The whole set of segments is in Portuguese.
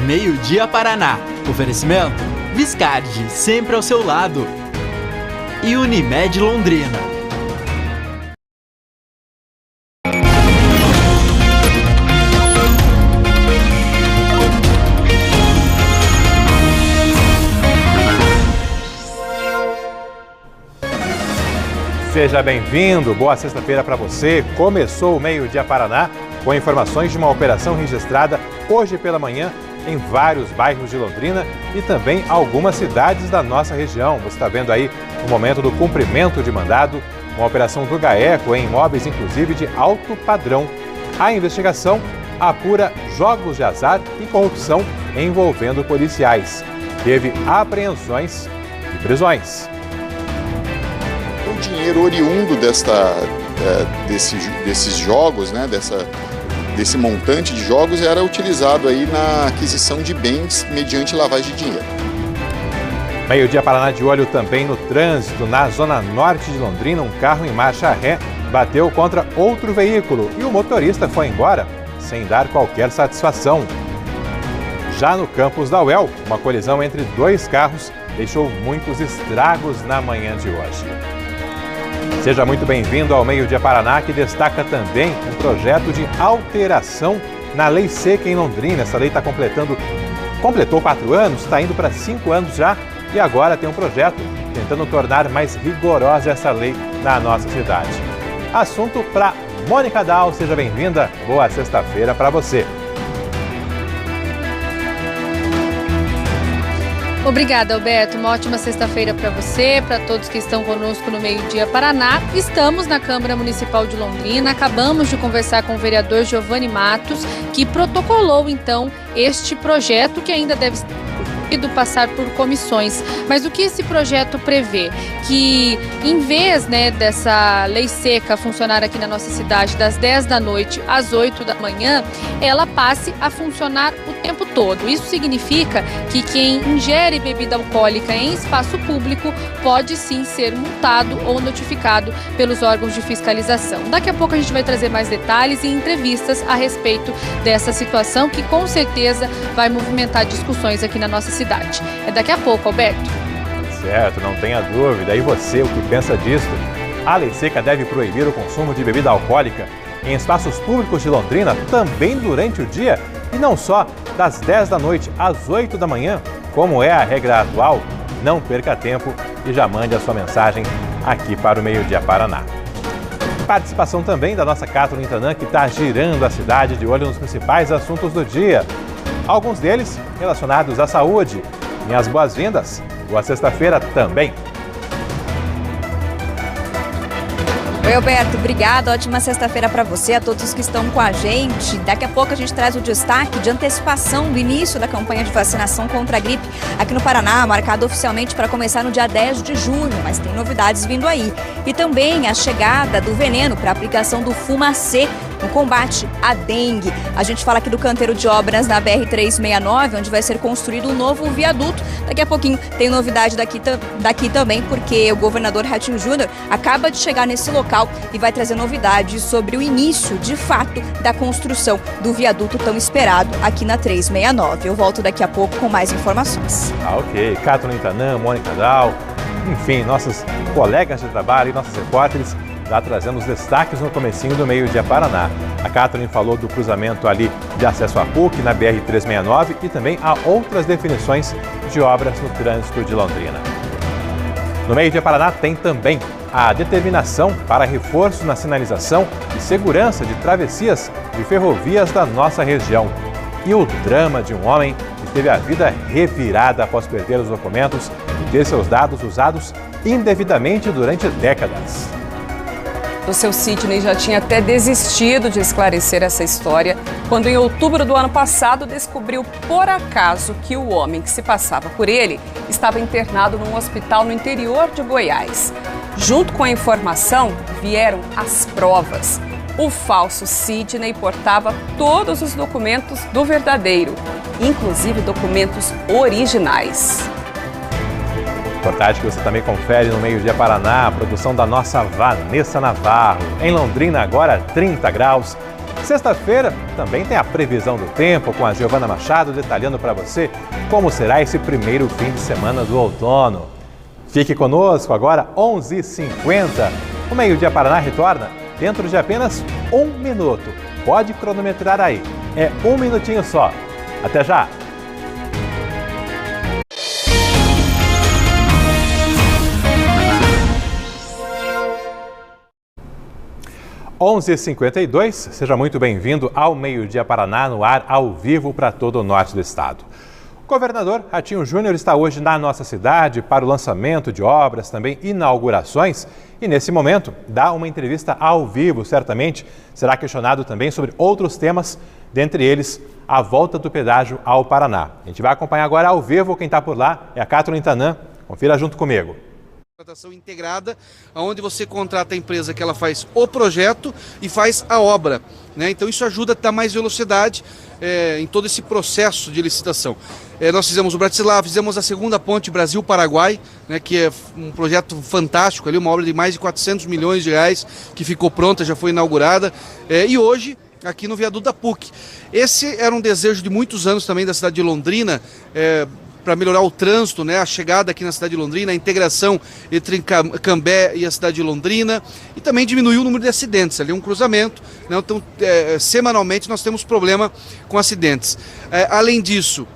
Meio-Dia Paraná. Oferecimento Viscardi, sempre ao seu lado. E Unimed Londrina. Seja bem-vindo, boa sexta-feira para você. Começou o Meio-Dia Paraná com informações de uma operação registrada hoje pela manhã em vários bairros de Londrina e também algumas cidades da nossa região. Você está vendo aí o momento do cumprimento de mandado, uma operação do GAECO em imóveis, inclusive de alto padrão. A investigação apura jogos de azar e corrupção envolvendo policiais. Teve apreensões e prisões. O dinheiro oriundo desses jogos, né, desse montante de jogos, era utilizado aí na aquisição de bens mediante lavagem de dinheiro. Meio-Dia Paraná de olho também no trânsito. Na zona norte de Londrina, um carro em marcha ré bateu contra outro veículo e o motorista foi embora sem dar qualquer satisfação. Já no campus da UEL, uma colisão entre dois carros deixou muitos estragos na manhã de hoje. Seja muito bem-vindo ao Meio-Dia Paraná, que destaca também um projeto de alteração na Lei Seca em Londrina. Essa lei completou 4 anos, está indo para 5 anos já e agora tem um projeto tentando tornar mais rigorosa essa lei na nossa cidade. Assunto para Mônica Dal, seja bem-vinda, boa sexta-feira para você. Obrigada, Alberto. Uma ótima sexta-feira para você, para todos que estão conosco no Meio-Dia Paraná. Estamos na Câmara Municipal de Londrina. Acabamos de conversar com o vereador Giovanni Matos, que protocolou, então, este projeto que ainda deve passar por comissões. Mas o que esse projeto prevê? Que em vez, dessa lei seca funcionar aqui na nossa cidade das 10 da noite às 8 da manhã, ela passe a funcionar o tempo todo. Isso significa que quem ingere bebida alcoólica em espaço público pode sim ser multado ou notificado pelos órgãos de fiscalização. Daqui a pouco a gente vai trazer mais detalhes e entrevistas a respeito dessa situação que com certeza vai movimentar discussões aqui na nossa cidade. É daqui a pouco, Alberto. Certo, não tenha dúvida. E você, o que pensa disso? A lei seca deve proibir o consumo de bebida alcoólica em espaços públicos de Londrina também durante o dia e não só das 10 da noite às 8 da manhã, como é a regra atual. Não perca tempo e já mande a sua mensagem aqui para o Meio-Dia Paraná. Participação também da nossa Catherine Tanã, que está girando a cidade de olho nos principais assuntos do dia. Alguns deles relacionados à saúde. Minhas boas-vindas. Boa sexta-feira também. Oi, Alberto, obrigada. Ótima sexta-feira para você, a todos que estão com a gente. Daqui a pouco a gente traz o destaque de antecipação do início da campanha de vacinação contra a gripe aqui no Paraná, marcado oficialmente para começar no dia 10 de junho, mas tem novidades vindo aí. E também a chegada do veneno para aplicação do Fumacê no combate à dengue. A gente fala aqui do canteiro de obras na BR-369, onde vai ser construído um novo viaduto. Daqui a pouquinho tem novidade daqui também, porque o governador Ratinho Júnior acaba de chegar nesse local e vai trazer novidades sobre o início, de fato, da construção do viaduto tão esperado aqui na 369. Eu volto daqui a pouco com mais informações. Ok. Catherine Tanã, Mônica Dal, enfim, nossos colegas de trabalho e nossos repórteres já trazendo os destaques no comecinho do Meio-Dia Paraná. A Catherine falou do cruzamento ali de acesso à PUC na BR-369 e também há outras definições de obras no trânsito de Londrina. No Meio-Dia Paraná tem também a determinação para reforço na sinalização e segurança de travessias de ferrovias da nossa região. E o drama de um homem que teve a vida revirada após perder os documentos e ter seus dados usados indevidamente durante décadas. O seu Sidney já tinha até desistido de esclarecer essa história quando, em outubro do ano passado, descobriu por acaso que o homem que se passava por ele estava internado num hospital no interior de Goiás. Junto com a informação, vieram as provas. O falso Sidney portava todos os documentos do verdadeiro, inclusive documentos originais. Reportagem que você também confere no Meio-Dia Paraná, a produção da nossa Vanessa Navarro. Em Londrina agora 30 graus Sexta-feira também tem a previsão do tempo com a Giovana Machado detalhando para você como será esse primeiro fim de semana do outono. Fique conosco agora, 11h50. O Meio Dia Paraná retorna dentro de apenas 1 minuto. Pode cronometrar aí, é 1 minutinho só. Até já! 11h52, seja muito bem-vindo ao Meio Dia Paraná, no ar ao vivo para todo o norte do estado. O governador Ratinho Júnior está hoje na nossa cidade para o lançamento de obras, também inaugurações, e nesse momento dá uma entrevista ao vivo, certamente será questionado também sobre outros temas, dentre eles a volta do pedágio ao Paraná. A gente vai acompanhar agora ao vivo, quem está por lá é a Cátulo Intanã, confira junto comigo. Contratação integrada, onde você contrata a empresa que ela faz o projeto e faz a obra, né? Então isso ajuda a dar mais velocidade em todo esse processo de licitação. Nós fizemos o Bratislava, fizemos a segunda ponte Brasil-Paraguai, né, que é um projeto fantástico, ali, uma obra de mais de 400 milhões de reais que ficou pronta, já foi inaugurada, e hoje aqui no viaduto da PUC. Esse era um desejo de muitos anos também da cidade de Londrina, para melhorar o trânsito, né, a chegada aqui na cidade de Londrina, a integração entre Cambé e a cidade de Londrina, e também diminuiu o número de acidentes, ali um cruzamento, né, então semanalmente nós temos problema com acidentes. Além disso,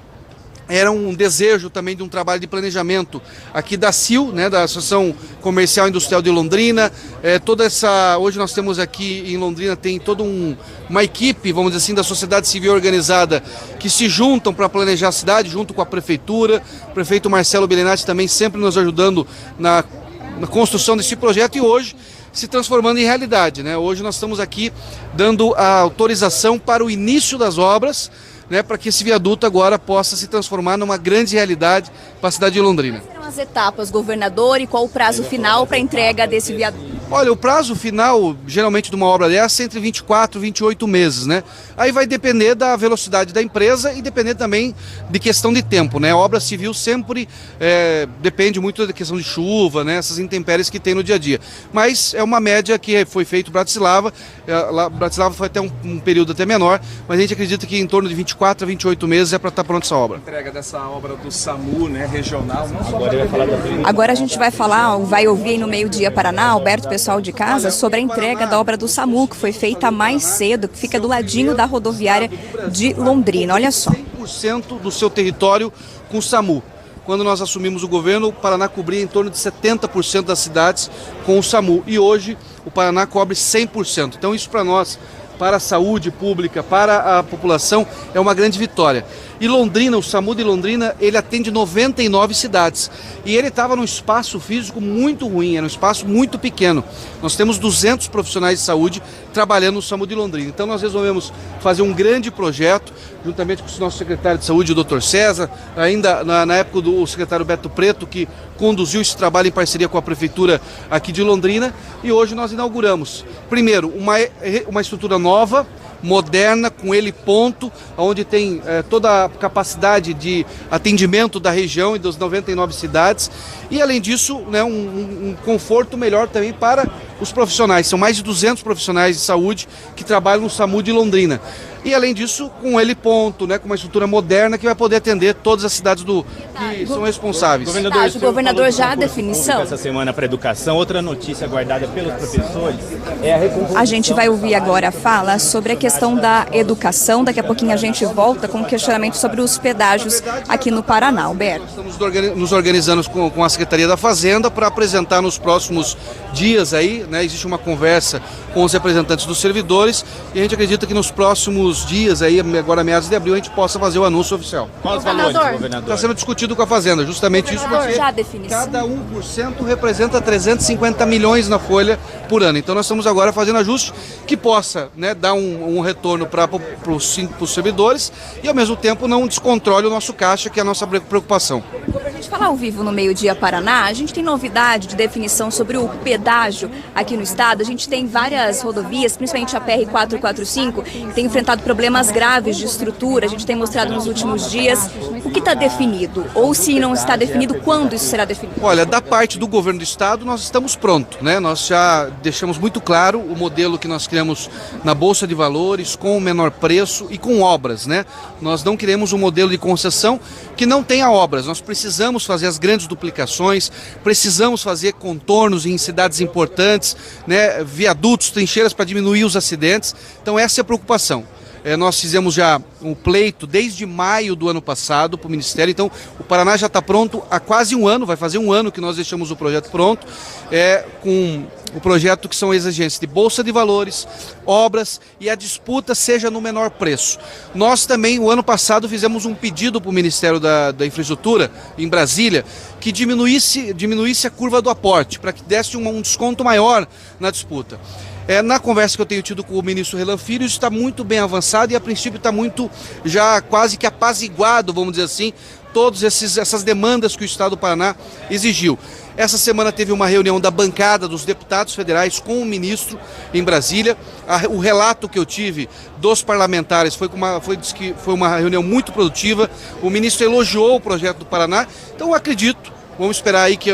era um desejo também de um trabalho de planejamento aqui da CIL, né, da Associação Comercial e Industrial de Londrina. Hoje nós temos aqui em Londrina, tem toda uma equipe, vamos dizer assim, da sociedade civil organizada que se juntam para planejar a cidade, junto com a prefeitura. O prefeito Marcelo Belenati também sempre nos ajudando na construção desse projeto e hoje se transformando em realidade, né? Hoje nós estamos aqui dando a autorização para o início das obras, né, para que esse viaduto agora possa se transformar numa grande realidade para a cidade de Londrina. Quais serão as etapas, governador, e qual o prazo final para a entrega desse viaduto? Olha, o prazo final, geralmente, de uma obra dessa é entre 24 e 28 meses, né? Aí vai depender da velocidade da empresa e depender também de questão de tempo, né? A obra civil sempre depende muito da questão de chuva, né? Essas intempéries que tem no dia a dia. Mas é uma média que foi feito Bratislava. Bratislava foi até um período até menor, mas a gente acredita que em torno de 24 a 28 meses é para estar pronta essa obra. A entrega dessa obra do SAMU, né, regional. Agora a gente vai ouvir no Meio Dia Paraná, Alberto, pessoal de casa, sobre a entrega da obra do SAMU, que foi feita mais cedo, que fica do ladinho da rodoviária de Londrina. Olha só. 100% do seu território com o SAMU. Quando nós assumimos o governo, o Paraná cobria em torno de 70% das cidades com o SAMU. E hoje o Paraná cobre 100%. Então isso para nós, para a saúde pública, para a população, é uma grande vitória. E Londrina, o SAMU de Londrina, ele atende 99 cidades. E ele estava num espaço físico muito ruim, era um espaço muito pequeno. Nós temos 200 profissionais de saúde trabalhando no SAMU de Londrina. Então nós resolvemos fazer um grande projeto, juntamente com o nosso secretário de saúde, o Dr. César, ainda na época do secretário Beto Preto, que conduziu esse trabalho em parceria com a prefeitura aqui de Londrina. E hoje nós inauguramos, primeiro, uma estrutura nova, moderna, com heliponto, onde tem toda a capacidade de atendimento da região e das 99 cidades. E, além disso, né, um conforto melhor também para os profissionais. São mais de 200 profissionais de saúde que trabalham no SAMU de Londrina. E, além disso, com um heliponto, né, com uma estrutura moderna que vai poder atender todas as cidades que são responsáveis. O governador já a definição. Essa semana para a educação, outra notícia guardada pelos professores é a recomposição. A gente vai ouvir agora a fala sobre a questão da educação. Daqui a pouquinho a gente volta com um questionamento sobre os pedágios aqui no Paraná. Alberto. Nós estamos nos organizando com a Secretaria da Fazenda para apresentar nos próximos dias aí, né, existe uma conversa com os representantes dos servidores e a gente acredita que nos próximos dias aí, agora meados de abril, a gente possa fazer o anúncio oficial. Quais os valores, governador? Está sendo discutido com a Fazenda, justamente isso porque já a definição. Cada 1% representa 350 milhões na folha por ano. Então nós estamos agora fazendo ajuste que possa, né, dar um retorno para os servidores e ao mesmo tempo não descontrole o nosso caixa, que é a nossa preocupação. gente fala ao vivo no Meio Dia Paraná, a gente tem novidade de definição sobre o pedágio aqui no estado. A gente tem várias rodovias, principalmente a PR-445, que tem enfrentado problemas graves de estrutura. A gente tem mostrado nos últimos dias. O que está definido? Ou se não está definido, quando isso será definido? Olha, da parte do governo do estado, nós estamos prontos, né? Nós já deixamos muito claro o modelo que nós criamos na Bolsa de Valores, com o menor preço e com obras, né? Nós não queremos um modelo de concessão que não tenha obras. Nós precisamos fazer as grandes duplicações, precisamos fazer contornos em cidades importantes, né? Viadutos, trincheiras para diminuir os acidentes. Então essa é a preocupação. Nós fizemos já um pleito desde maio do ano passado para o Ministério, então o Paraná já está pronto há quase um ano, vai fazer um ano que nós deixamos o projeto pronto, com o projeto que são exigências de Bolsa de Valores, obras e a disputa seja no menor preço. Nós também, o ano passado, fizemos um pedido para o Ministério da Infraestrutura, em Brasília, que diminuísse a curva do aporte, para que desse um desconto maior na disputa. Na conversa que eu tenho tido com o ministro Relan Filho, isso está muito bem avançado e a princípio está muito já quase que apaziguado, vamos dizer assim, todas essas demandas que o Estado do Paraná exigiu. Essa semana teve uma reunião da bancada dos deputados federais com o ministro em Brasília. O relato que eu tive dos parlamentares foi uma reunião muito produtiva. O ministro elogiou o projeto do Paraná, então eu acredito. Vamos esperar aí que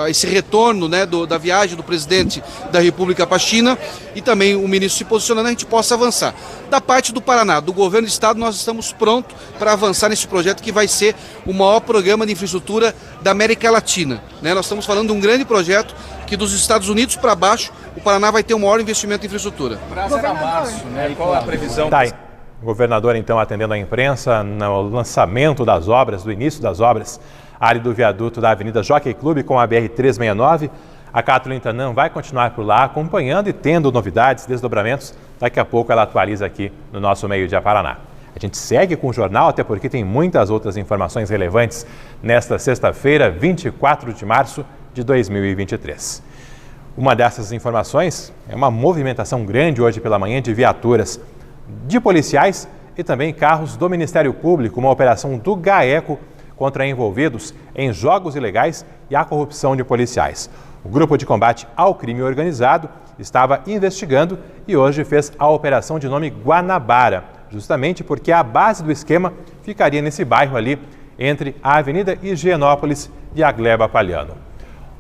esse retorno, né, da viagem do presidente da República para a China e também o ministro se posicionando, a gente possa avançar. Da parte do Paraná, do governo do estado, nós estamos prontos para avançar nesse projeto que vai ser o maior programa de infraestrutura da América Latina, né? Nós estamos falando de um grande projeto que dos Estados Unidos para baixo, o Paraná vai ter o maior investimento em infraestrutura. Prazo era março, né? Qual a previsão? Tá aí. O governador, então, atendendo a imprensa no lançamento das obras, do início das obras, área do viaduto da Avenida Jockey Club com a BR-369. A Kathleen Tanan vai continuar por lá acompanhando e tendo novidades, desdobramentos. Daqui a pouco ela atualiza aqui no nosso Meio Dia Paraná. A gente segue com o jornal, até porque tem muitas outras informações relevantes nesta sexta-feira, 24 de março de 2023. Uma dessas informações é uma movimentação grande hoje pela manhã de viaturas de policiais e também carros do Ministério Público, uma operação do GAECO contra envolvidos em jogos ilegais e a corrupção de policiais. O Grupo de Combate ao Crime Organizado estava investigando e hoje fez a operação de nome Guanabara, justamente porque a base do esquema ficaria nesse bairro ali, entre a Avenida Higienópolis e a Gleba Palhano.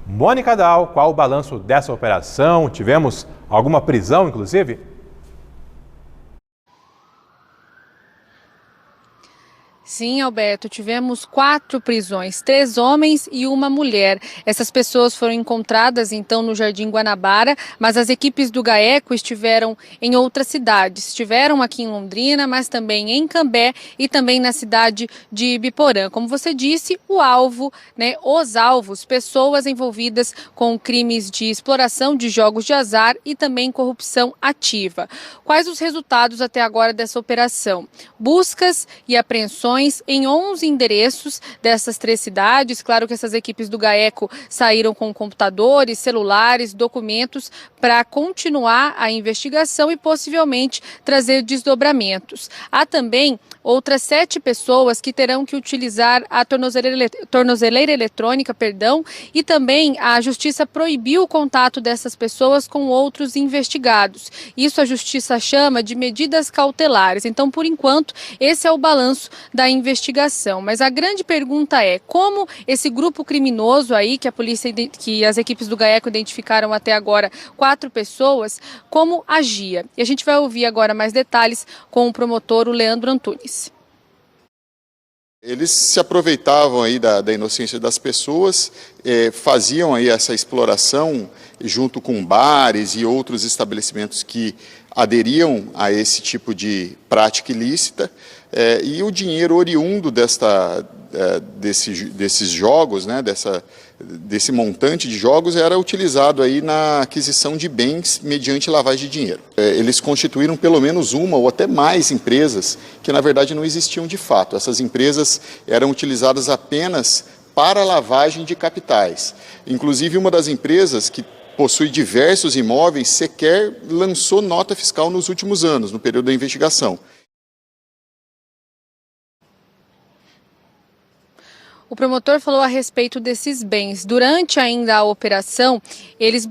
Mônica Dal, qual o balanço dessa operação? Tivemos alguma prisão, inclusive? Sim, Alberto, tivemos 4 prisões, 3 homens e uma mulher. Essas pessoas foram encontradas, então, no Jardim Guanabara, mas as equipes do GAECO estiveram em outras cidades. Estiveram aqui em Londrina, mas também em Cambé e também na cidade de Ibiporã. Como você disse, o alvo, né, os alvos, pessoas envolvidas com crimes de exploração de jogos de azar e também corrupção ativa. Quais os resultados até agora dessa operação? Buscas e apreensões em 11 endereços dessas 3 cidades. Claro que essas equipes do GAECO saíram com computadores, celulares, documentos para continuar a investigação e possivelmente trazer desdobramentos. Há também outras 7 pessoas que terão que utilizar a tornozeleira eletrônica, e também a Justiça proibiu o contato dessas pessoas com outros investigados. Isso a Justiça chama de medidas cautelares. Então, por enquanto, esse é o balanço da investigação. Mas a grande pergunta é como esse grupo criminoso aí, que as equipes do GAECO identificaram até agora 4 pessoas, como agia. E a gente vai ouvir agora mais detalhes com o promotor, o Leandro Antunes. Eles se aproveitavam aí da inocência das pessoas, faziam aí essa exploração junto com bares e outros estabelecimentos que aderiam a esse tipo de prática ilícita, e o dinheiro oriundo desses jogos, né, desse montante de jogos, era utilizado aí na aquisição de bens mediante lavagem de dinheiro. Eles constituíram pelo menos uma ou até mais empresas que na verdade não existiam de fato. Essas empresas eram utilizadas apenas para lavagem de capitais. Inclusive uma das empresas, que possui diversos imóveis, sequer lançou nota fiscal nos últimos anos, no período da investigação. O promotor falou a respeito desses bens. Durante ainda a operação, eles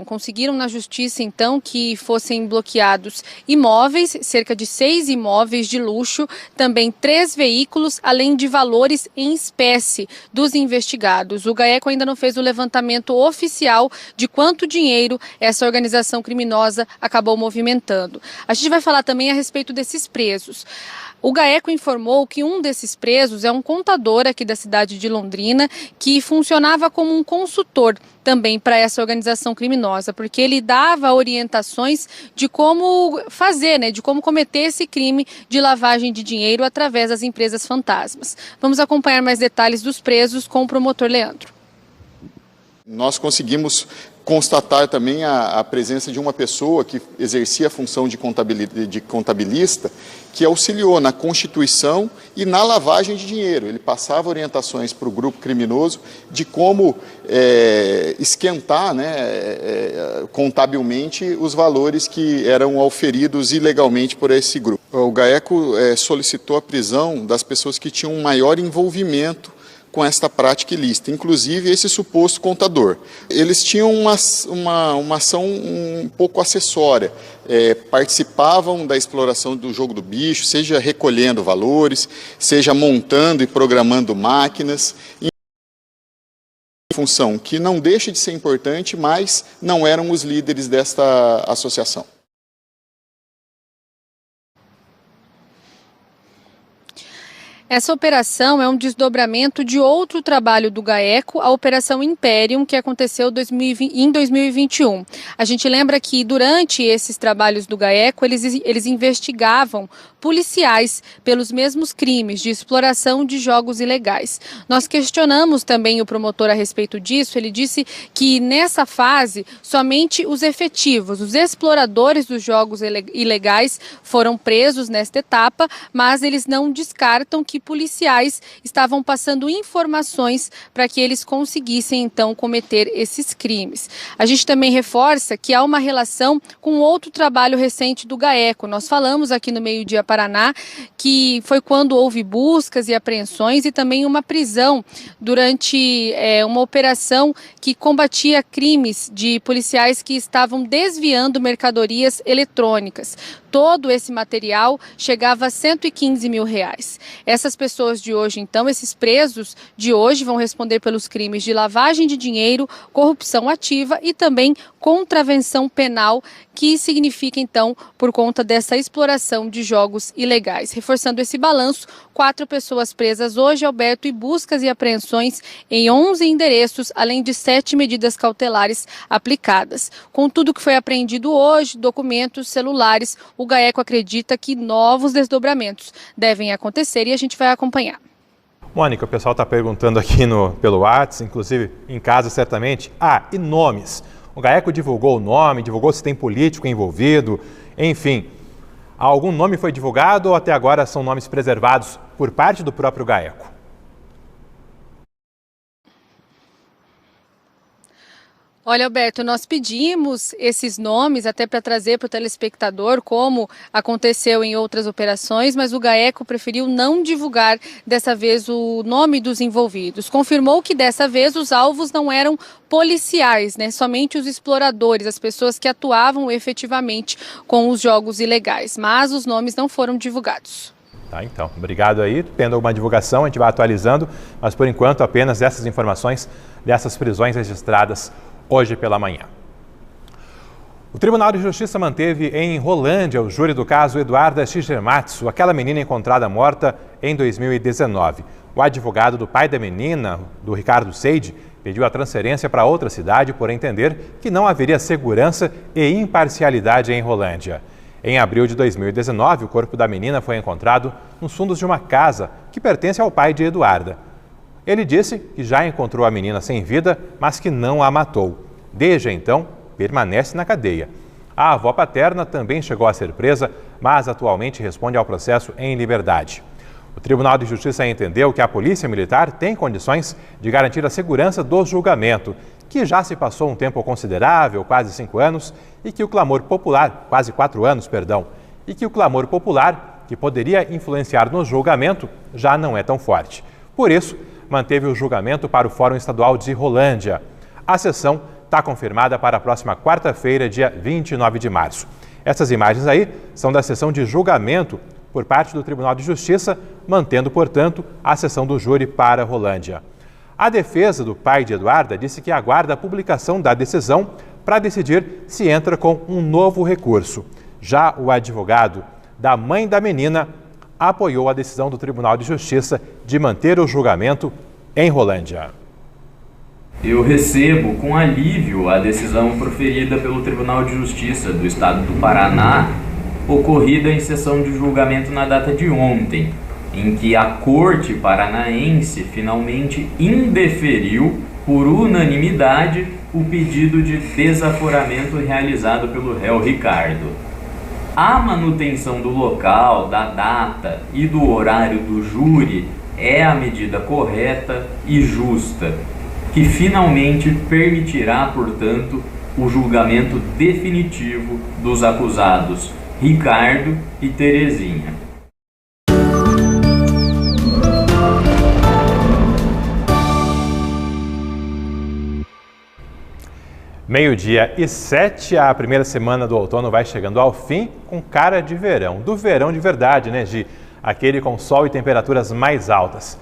conseguiram na justiça então que fossem bloqueados imóveis, cerca de 6 imóveis de luxo, também 3 veículos, além de valores em espécie dos investigados. O GAECO ainda não fez o levantamento oficial de quanto dinheiro essa organização criminosa acabou movimentando. A gente vai falar também a respeito desses presos. O GAECO informou que um desses presos é um contador aqui da cidade de Londrina que funcionava como um consultor também para essa organização criminosa, porque ele dava orientações de como fazer, de como cometer esse crime de lavagem de dinheiro através das empresas fantasmas. Vamos acompanhar mais detalhes dos presos com o promotor Leandro. Nós conseguimos constatar também a presença de uma pessoa que exercia a função de contabilista, que auxiliou na constituição e na lavagem de dinheiro. Ele passava orientações para o grupo criminoso de como esquentar contabilmente os valores que eram auferidos ilegalmente por esse grupo. O GAECO solicitou a prisão das pessoas que tinham um maior envolvimento com esta prática ilícita, inclusive esse suposto contador. Eles tinham uma ação um pouco acessória, participavam da exploração do jogo do bicho, seja recolhendo valores, seja montando e programando máquinas, em função que não deixa de ser importante, mas não eram os líderes desta associação. Essa operação é um desdobramento de outro trabalho do GAECO, a Operação Imperium, que aconteceu em 2021. A gente lembra que durante esses trabalhos do GAECO, eles investigavam policiais pelos mesmos crimes de exploração de jogos ilegais. Nós questionamos também o promotor a respeito disso. Ele disse que nessa fase, somente os efetivos, os exploradores dos jogos ilegais foram presos nesta etapa, mas eles não descartam que policiais estavam passando informações para que eles conseguissem então cometer esses crimes. A gente também reforça que há uma relação com outro trabalho recente do GAECO. Nós falamos aqui no Meio Dia Paraná que foi quando houve buscas e apreensões e também uma prisão durante uma operação que combatia crimes de policiais que estavam desviando mercadorias eletrônicas. Todo esse material chegava a R$115 mil. Essas pessoas de hoje, então, esses presos de hoje vão responder pelos crimes de lavagem de dinheiro, corrupção ativa e também contravenção penal, que significa, então, por conta dessa exploração de jogos ilegais. Reforçando esse balanço, 4 pessoas presas hoje, Alberto, e buscas e apreensões em 11 endereços, além de 7 medidas cautelares aplicadas. Com tudo que foi apreendido hoje, documentos, celulares, o GAECO acredita que novos desdobramentos devem acontecer e a gente vai acompanhar. Mônica, o pessoal está perguntando aqui pelo WhatsApp, inclusive em casa certamente. E nomes? O GAECO divulgou o nome, divulgou se tem político envolvido, enfim. Algum nome foi divulgado ou até agora são nomes preservados por parte do próprio GAECO? Olha, Alberto, nós pedimos esses nomes até para trazer para o telespectador, como aconteceu em outras operações, mas o GAECO preferiu não divulgar dessa vez o nome dos envolvidos. Confirmou que dessa vez os alvos não eram policiais, somente os exploradores, as pessoas que atuavam efetivamente com os jogos ilegais, mas os nomes não foram divulgados. Tá, então, obrigado aí. Tendo alguma divulgação, a gente vai atualizando, mas por enquanto apenas essas informações dessas prisões registradas hoje pela manhã. O Tribunal de Justiça manteve em Rolândia o júri do caso Eduarda Shigematsu, aquela menina encontrada morta em 2019. O advogado do pai da menina, do Ricardo Seide, pediu a transferência para outra cidade por entender que não haveria segurança e imparcialidade em Rolândia. Em abril de 2019, o corpo da menina foi encontrado nos fundos de uma casa que pertence ao pai de Eduarda. Ele disse que já encontrou a menina sem vida, mas que não a matou. Desde então, permanece na cadeia. A avó paterna também chegou a ser presa, mas atualmente responde ao processo em liberdade. O Tribunal de Justiça entendeu que a Polícia Militar tem condições de garantir a segurança do julgamento, que já se passou um tempo considerável, quase 5 anos, e que o clamor popular, quase 4 anos, perdão, e que o clamor popular, que poderia influenciar no julgamento, já não é tão forte. Por isso, manteve o julgamento para o Fórum Estadual de Rolândia. A sessão está confirmada para a próxima quarta-feira, dia 29 de março. Essas imagens aí são da sessão de julgamento por parte do Tribunal de Justiça, mantendo, portanto, a sessão do júri para Rolândia. A defesa do pai de Eduarda disse que aguarda a publicação da decisão para decidir se entra com um novo recurso. Já o advogado da mãe da menina apoiou a decisão do Tribunal de Justiça de manter o julgamento em Rolândia. Eu recebo com alívio a decisão proferida pelo Tribunal de Justiça do Estado do Paraná, ocorrida em sessão de julgamento na data de ontem, em que a Corte Paranaense finalmente indeferiu, por unanimidade, o pedido de desaforamento realizado pelo réu Ricardo. A manutenção do local, da data e do horário do júri é a medida correta e justa, que finalmente permitirá, portanto, o julgamento definitivo dos acusados Ricardo e Terezinha. Meio-dia e 7, a primeira semana do outono vai chegando ao fim com cara de verão. Do verão de verdade, né, Gi? Aquele com sol e temperaturas mais altas.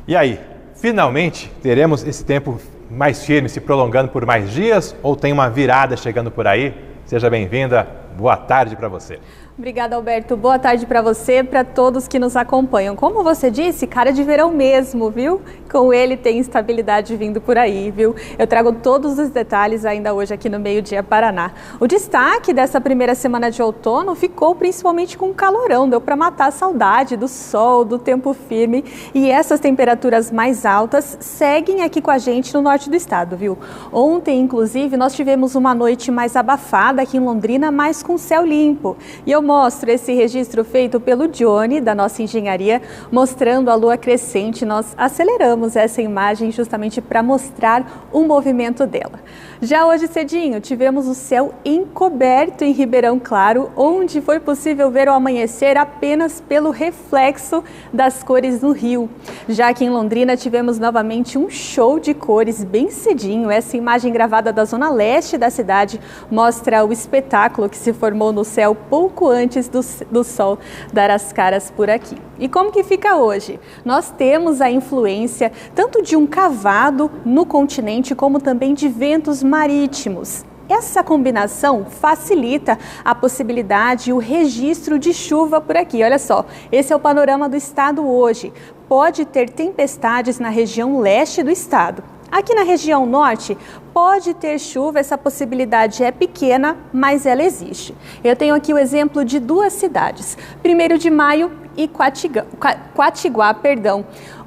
E aí, finalmente teremos esse tempo mais firme se prolongando por mais dias ou tem uma virada chegando por aí? Seja bem-vinda, boa tarde para você. Obrigada, Alberto. Boa tarde para você e para todos que nos acompanham. Como você disse, cara de verão mesmo, viu? Com ele tem instabilidade vindo por aí, viu? Eu trago todos os detalhes ainda hoje aqui no Meio-Dia Paraná. O destaque dessa primeira semana de outono ficou principalmente com o calorão. Deu para matar a saudade do sol, do tempo firme. E essas temperaturas mais altas seguem aqui com a gente no norte do estado, viu? Ontem, inclusive, nós tivemos uma noite mais abafada aqui em Londrina, mas com céu limpo. E eu mostro esse registro feito pelo Johnny, da nossa engenharia, mostrando a lua crescente. Nós aceleramos essa imagem justamente para mostrar o movimento dela. Já hoje cedinho, tivemos o céu encoberto em Ribeirão Claro, onde foi possível ver o amanhecer apenas pelo reflexo das cores no rio. Já aqui em Londrina, tivemos novamente um show de cores bem cedinho. Essa imagem gravada da zona leste da cidade mostra o espetáculo que se formou no céu pouco antes do sol dar as caras por aqui. E como que fica hoje? Nós temos a influência tanto de um cavado no continente como também de ventos marítimos. Essa combinação facilita a possibilidade e o registro de chuva por aqui. Olha só, esse é o panorama do estado hoje. Pode ter tempestades na região leste do estado. Aqui na região norte, pode ter chuva, essa possibilidade é pequena, mas ela existe. Eu tenho aqui o exemplo de duas cidades, 1º de Maio e Quatiguá.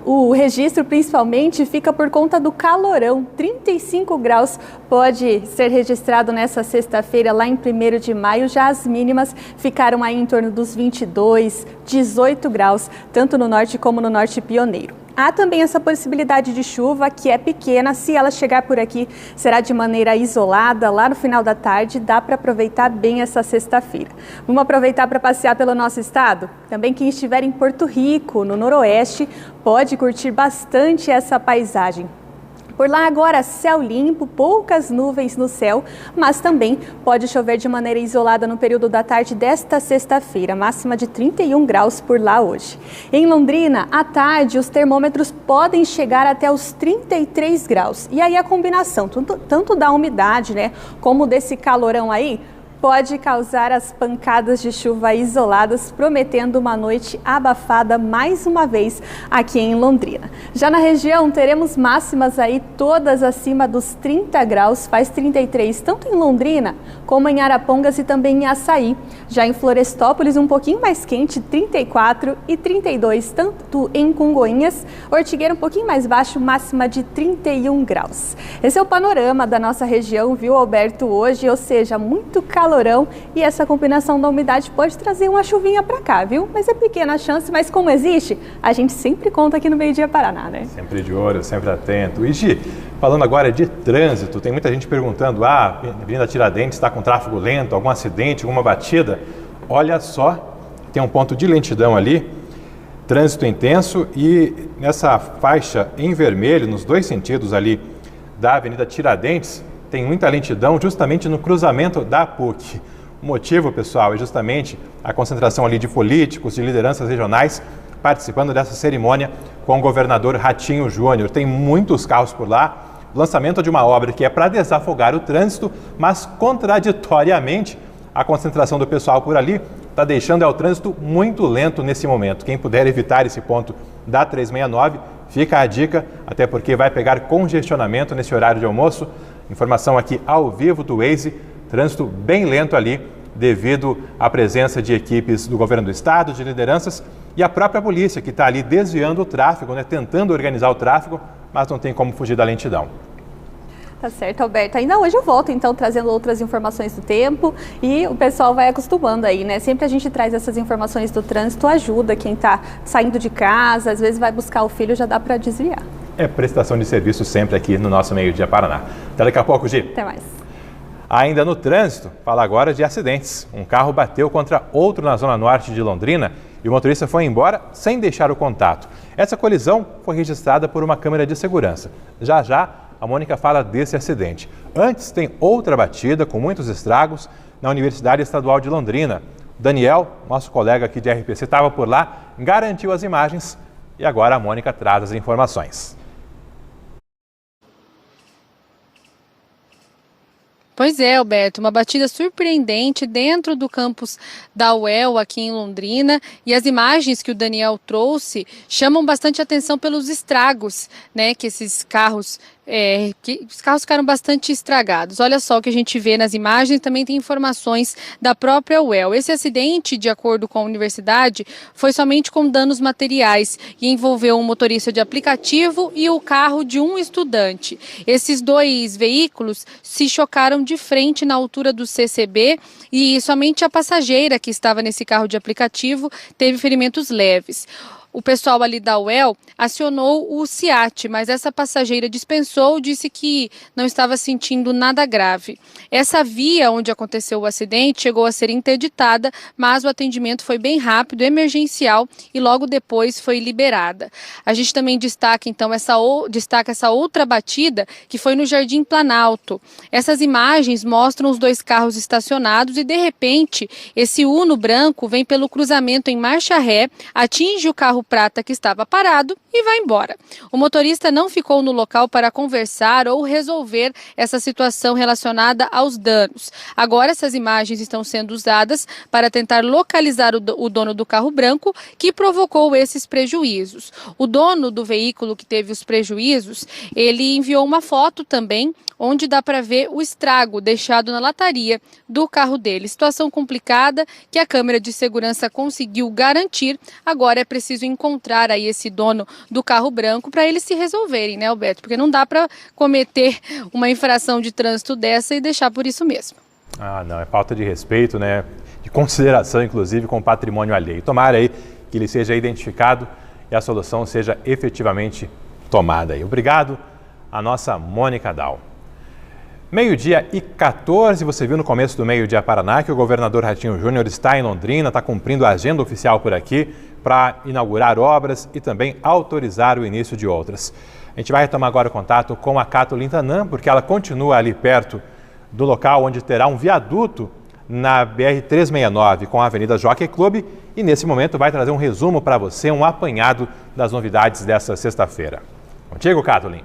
O registro principalmente fica por conta do calorão. 35 graus pode ser registrado nessa sexta-feira lá em 1º de maio. Já as mínimas ficaram aí em torno dos 22, 18 graus, tanto no norte como no norte pioneiro. Há também essa possibilidade de chuva, que é pequena. Se ela chegar por aqui, será de maneira isolada, lá no final da tarde. Dá para aproveitar bem essa sexta-feira. Vamos aproveitar para passear pelo nosso estado? Também quem estiver em Porto Rico, no noroeste, pode curtir bastante essa paisagem. Por lá agora, céu limpo, poucas nuvens no céu, mas também pode chover de maneira isolada no período da tarde desta sexta-feira, máxima de 31 graus por lá hoje. Em Londrina, à tarde, os termômetros podem chegar até os 33 graus. E aí a combinação, tanto da umidade, né, como desse calorão aí, pode causar as pancadas de chuva isoladas, prometendo uma noite abafada mais uma vez aqui em Londrina. Já na região, teremos máximas aí todas acima dos 30 graus, faz 33 tanto em Londrina como em Arapongas e também em Açaí. Já em Florestópolis, um pouquinho mais quente, 34 e 32, tanto em Congonhas, Ortigueira um pouquinho mais baixo, máxima de 31 graus. Esse é o panorama da nossa região, viu, Alberto, hoje, ou seja, muito calorão e essa combinação da umidade pode trazer uma chuvinha para cá, viu? Mas é pequena a chance, mas como existe, a gente sempre conta aqui no Meio-Dia Paraná, né? Sempre de olho, sempre atento. E Gi, falando agora de trânsito, tem muita gente perguntando, a Avenida Tiradentes está com tráfego lento, algum acidente, alguma batida? Olha só, tem um ponto de lentidão ali Trânsito intenso e nessa faixa em vermelho, nos dois sentidos ali da Avenida Tiradentes, tem muita lentidão justamente no cruzamento da PUC. O motivo, pessoal, é justamente a concentração ali de políticos, de lideranças regionais participando dessa cerimônia com o governador Ratinho Júnior. Tem muitos carros por lá, lançamento de uma obra que é para desafogar o trânsito, mas contraditoriamente a concentração do pessoal por ali está deixando o trânsito muito lento nesse momento. Quem puder evitar esse ponto da 369, fica a dica, até porque vai pegar congestionamento nesse horário de almoço. Informação aqui ao vivo do Waze, trânsito bem lento ali devido à presença de equipes do governo do estado, de lideranças e a própria polícia que está ali desviando o tráfego, tentando organizar o tráfego, mas não tem como fugir da lentidão. Tá certo, Alberto. Ainda hoje eu volto, então, trazendo outras informações do tempo e o pessoal vai acostumando aí, né? Sempre a gente traz essas informações do trânsito, ajuda quem está saindo de casa, às vezes vai buscar o filho, já dá para desviar. É prestação de serviço sempre aqui no nosso Meio Dia Paraná. Até daqui a pouco, Gi. Até mais. Ainda no trânsito, fala agora de acidentes. Um carro bateu contra outro na zona norte de Londrina e o motorista foi embora sem deixar o contato. Essa colisão foi registrada por uma câmera de segurança. Já já, a Mônica fala desse acidente. Antes, tem outra batida com muitos estragos na Universidade Estadual de Londrina. Daniel, nosso colega aqui de RPC, estava por lá, garantiu as imagens e agora a Mônica traz as informações. Pois é, Alberto, uma batida surpreendente dentro do campus da UEL aqui em Londrina, e as imagens que o Daniel trouxe chamam bastante atenção pelos estragos, né, que esses carros os carros ficaram bastante estragados. Olha só o que a gente vê nas imagens, também tem informações da própria UEL. Esse acidente, de acordo com a universidade, foi somente com danos materiais e envolveu um motorista de aplicativo e o carro de um estudante. Esses dois veículos se chocaram de frente na altura do CCB e somente a passageira que estava nesse carro de aplicativo teve ferimentos leves. O pessoal ali da UEL acionou o SIAT, mas essa passageira dispensou, disse que não estava sentindo nada grave. Essa via onde aconteceu o acidente chegou a ser interditada, mas o atendimento foi bem rápido, emergencial, e logo depois foi liberada. A gente também destaca então essa outra batida, que foi no Jardim Planalto. Essas imagens mostram os dois carros estacionados e, de repente, esse Uno branco vem pelo cruzamento em marcha ré, atinge o carro prata que estava parado e vai embora. O motorista não ficou no local para conversar ou resolver essa situação relacionada aos danos. Agora essas imagens estão sendo usadas para tentar localizar o dono do carro branco que provocou esses prejuízos. O dono do veículo que teve os prejuízos, ele enviou uma foto também, onde dá para ver o estrago deixado na lataria do carro dele. Situação complicada que a câmera de segurança conseguiu garantir. Agora é preciso encontrar aí esse dono do carro branco para eles se resolverem, né, Alberto? Porque não dá para cometer uma infração de trânsito dessa e deixar por isso mesmo. Ah, não, é falta de respeito, né? De consideração, inclusive, com o patrimônio alheio. Tomara aí que ele seja identificado e a solução seja efetivamente tomada aí. Obrigado a nossa Mônica Dal. 12h14, você viu no começo do Meio Dia Paraná que o governador Ratinho Júnior está em Londrina, está cumprindo a agenda oficial por aqui para inaugurar obras e também autorizar o início de outras. A gente vai retomar agora o contato com a Cato Lintanã, porque ela continua ali perto do local onde terá um viaduto na BR-369 com a Avenida Jockey Club e nesse momento vai trazer um resumo para você, um apanhado das novidades dessa sexta-feira. Contigo, Cato Lin.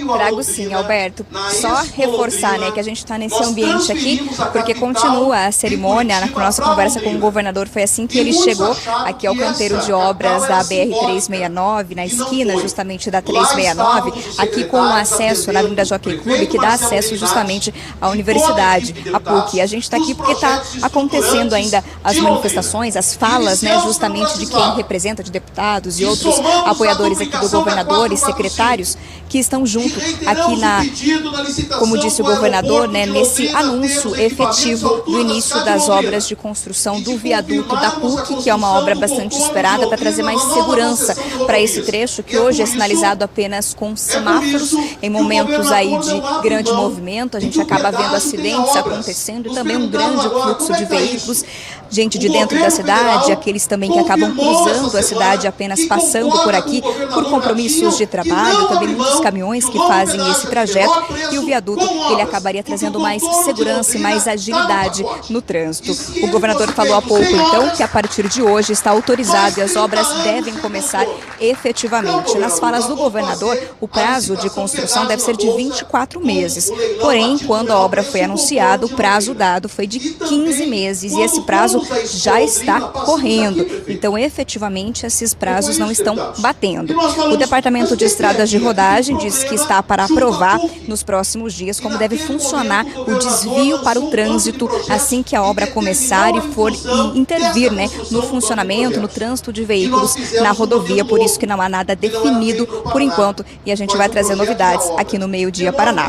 Trago sim, Alberto. Só reforçar, que a gente está nesse ambiente aqui, porque continua a cerimônia. Na nossa conversa com o governador foi assim que ele chegou aqui ao canteiro de obras da BR-369, na esquina justamente da 369, aqui com o acesso na Avenida Jockey Club, que dá acesso justamente à universidade, a PUC. A gente está aqui porque está acontecendo ainda as manifestações, as falas, justamente de quem representa, de deputados e outros apoiadores aqui do governador e secretários, que estão junto aqui como disse o governador, né, nesse anúncio efetivo do início das obras de construção do viaduto da PUC, que é uma obra bastante esperada para trazer mais segurança para esse trecho, que hoje é sinalizado apenas com semáforos. Em momentos aí de grande movimento, a gente acaba vendo acidentes acontecendo e também um grande fluxo de veículos, gente de dentro da cidade, aqueles também que acabam cruzando a cidade apenas passando por aqui por compromissos de trabalho, também muitos caminhões que fazem esse trajeto, e o viaduto ele acabaria trazendo mais segurança e mais agilidade no trânsito. O governador falou há pouco, então, que a partir de hoje está autorizado e as obras devem começar efetivamente. Nas falas do governador, o prazo de construção deve ser de 24 meses. Porém, quando a obra foi anunciada, o prazo dado foi de 15 meses e esse prazo já está correndo. Então, efetivamente, esses prazos não estão batendo. O Departamento de Estradas de Rodagem diz que está para aprovar nos próximos dias como deve funcionar o desvio para o trânsito assim que a obra começar e for intervir, né, no funcionamento, no trânsito de veículos na rodovia. Por isso que não há nada definido por enquanto e a gente vai trazer novidades aqui no Meio Dia Paraná.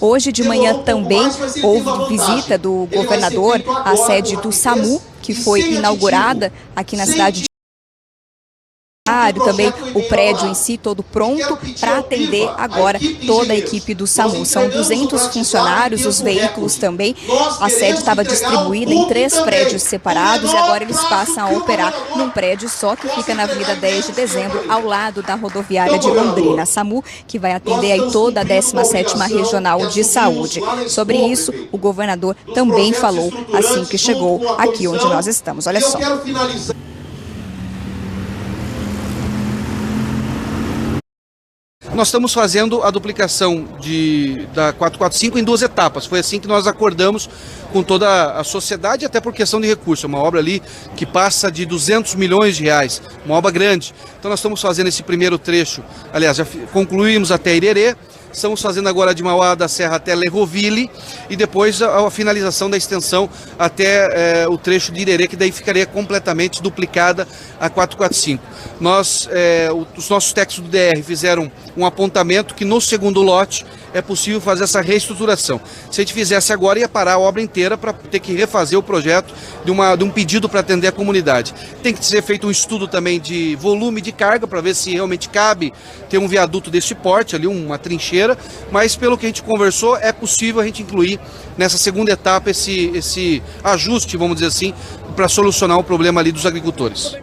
Hoje de manhã também houve visita do governador à sede do SAMU, que foi inaugurada aqui na cidade de também o prédio em si todo pronto para atender agora toda a equipe do SAMU. São 200 funcionários, os veículos também. A sede estava distribuída em 3 prédios separados e agora eles passam a operar num prédio só que fica na Avenida 10 de Dezembro, ao lado da rodoviária de Londrina. A SAMU, que vai atender aí toda a 17ª Regional de Saúde. Sobre isso, o governador também falou assim que chegou aqui onde nós estamos. Olha só. Nós estamos fazendo a duplicação da 445 em 2 etapas. Foi assim que nós acordamos com toda a sociedade, até por questão de recurso. É uma obra ali que passa de 200 milhões de reais, uma obra grande. Então nós estamos fazendo esse primeiro trecho, aliás, já concluímos até Irerê. Estamos fazendo agora de Mauá da Serra até Lerroville e depois a finalização da extensão até o trecho de Irerê, que daí ficaria completamente duplicada a 445. Os nossos técnicos do DR fizeram um apontamento que no segundo lote é possível fazer essa reestruturação. Se a gente fizesse agora, ia parar a obra inteira para ter que refazer o projeto de um pedido para atender a comunidade. Tem que ser feito um estudo também de volume de carga para ver se realmente cabe ter um viaduto desse porte, ali uma trincheira, mas pelo que a gente conversou, é possível a gente incluir nessa segunda etapa esse ajuste, vamos dizer assim, para solucionar o problema ali dos agricultores.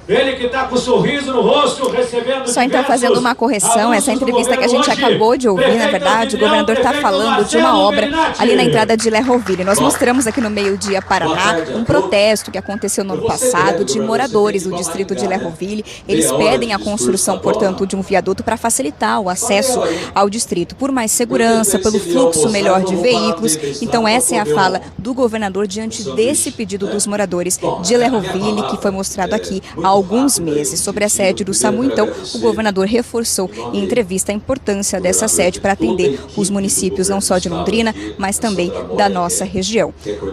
Ele que está com um sorriso no rosto, recebendo... Só então fazendo uma correção, essa entrevista que a gente acabou de ouvir, na verdade, o governador está falando de uma obra ali na entrada de Lerroville. Nós mostramos aqui no Meio Dia Paraná um protesto que aconteceu no ano passado de moradores do distrito de Lerroville. Eles pedem a construção, portanto, de um viaduto para facilitar o acesso ao distrito, por mais segurança, pelo fluxo melhor de veículos. Então essa é a fala do governador diante desse pedido dos moradores de Lerroville, que foi mostrado aqui há alguns meses. Sobre a sede do SAMU, então, o governador reforçou em entrevista a importância dessa sede para atender os municípios não só de Londrina, mas também da nossa região.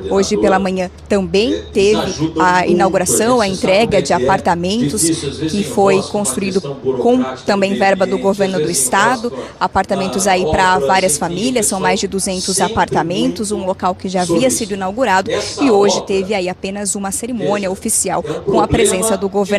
Hoje pela manhã também teve a inauguração, a entrega de apartamentos que foi construído com também verba do governo do estado, apartamentos aí para várias famílias, são mais de 200 apartamentos, um local que já havia sido inaugurado e hoje teve aí apenas uma cerimônia oficial com a presença do governador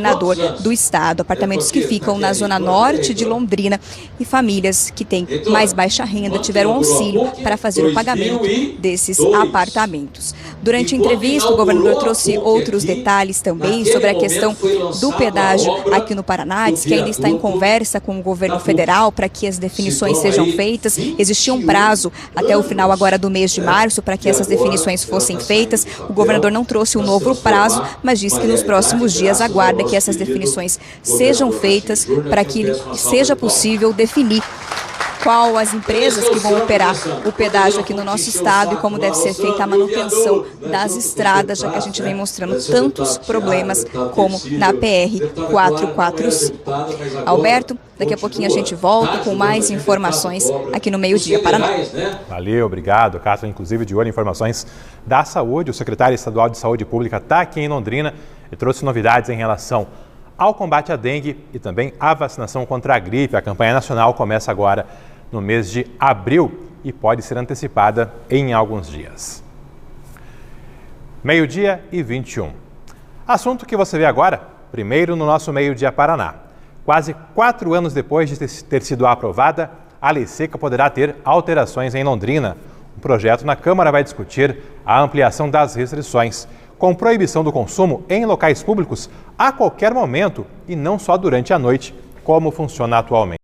do estado, apartamentos que ficam na zona norte de Londrina e famílias que têm mais baixa renda tiveram auxílio para fazer o pagamento desses apartamentos. Durante a entrevista, o governador trouxe outros detalhes também sobre a questão do pedágio aqui no Paraná, diz que ainda está em conversa com o governo federal para que as definições sejam feitas. Existia um prazo até o final agora do mês de março para que essas definições fossem feitas. O governador não trouxe um novo prazo, mas disse que nos próximos dias aguarda que essas definições sejam feitas para que seja possível definir qual as empresas que vão operar o pedágio aqui no nosso estado e como deve ser feita a manutenção das estradas, já que a gente vem mostrando tantos problemas como na PR-445. Alberto, daqui a pouquinho a gente volta com mais informações aqui no Meio Dia Paraná. Valeu, obrigado, Cássio. Inclusive, de olho em informações da saúde, o secretário estadual de Saúde Pública está aqui em Londrina e trouxe novidades em relação ao combate à dengue e também à vacinação contra a gripe. A campanha nacional começa agora no mês de abril e pode ser antecipada em alguns dias. 12h21. Assunto que você vê agora, primeiro no nosso Meio Dia Paraná. Quase 4 anos depois de ter sido aprovada, a Lei Seca poderá ter alterações em Londrina. O projeto na Câmara vai discutir a ampliação das restrições, com proibição do consumo em locais públicos a qualquer momento e não só durante a noite, como funciona atualmente.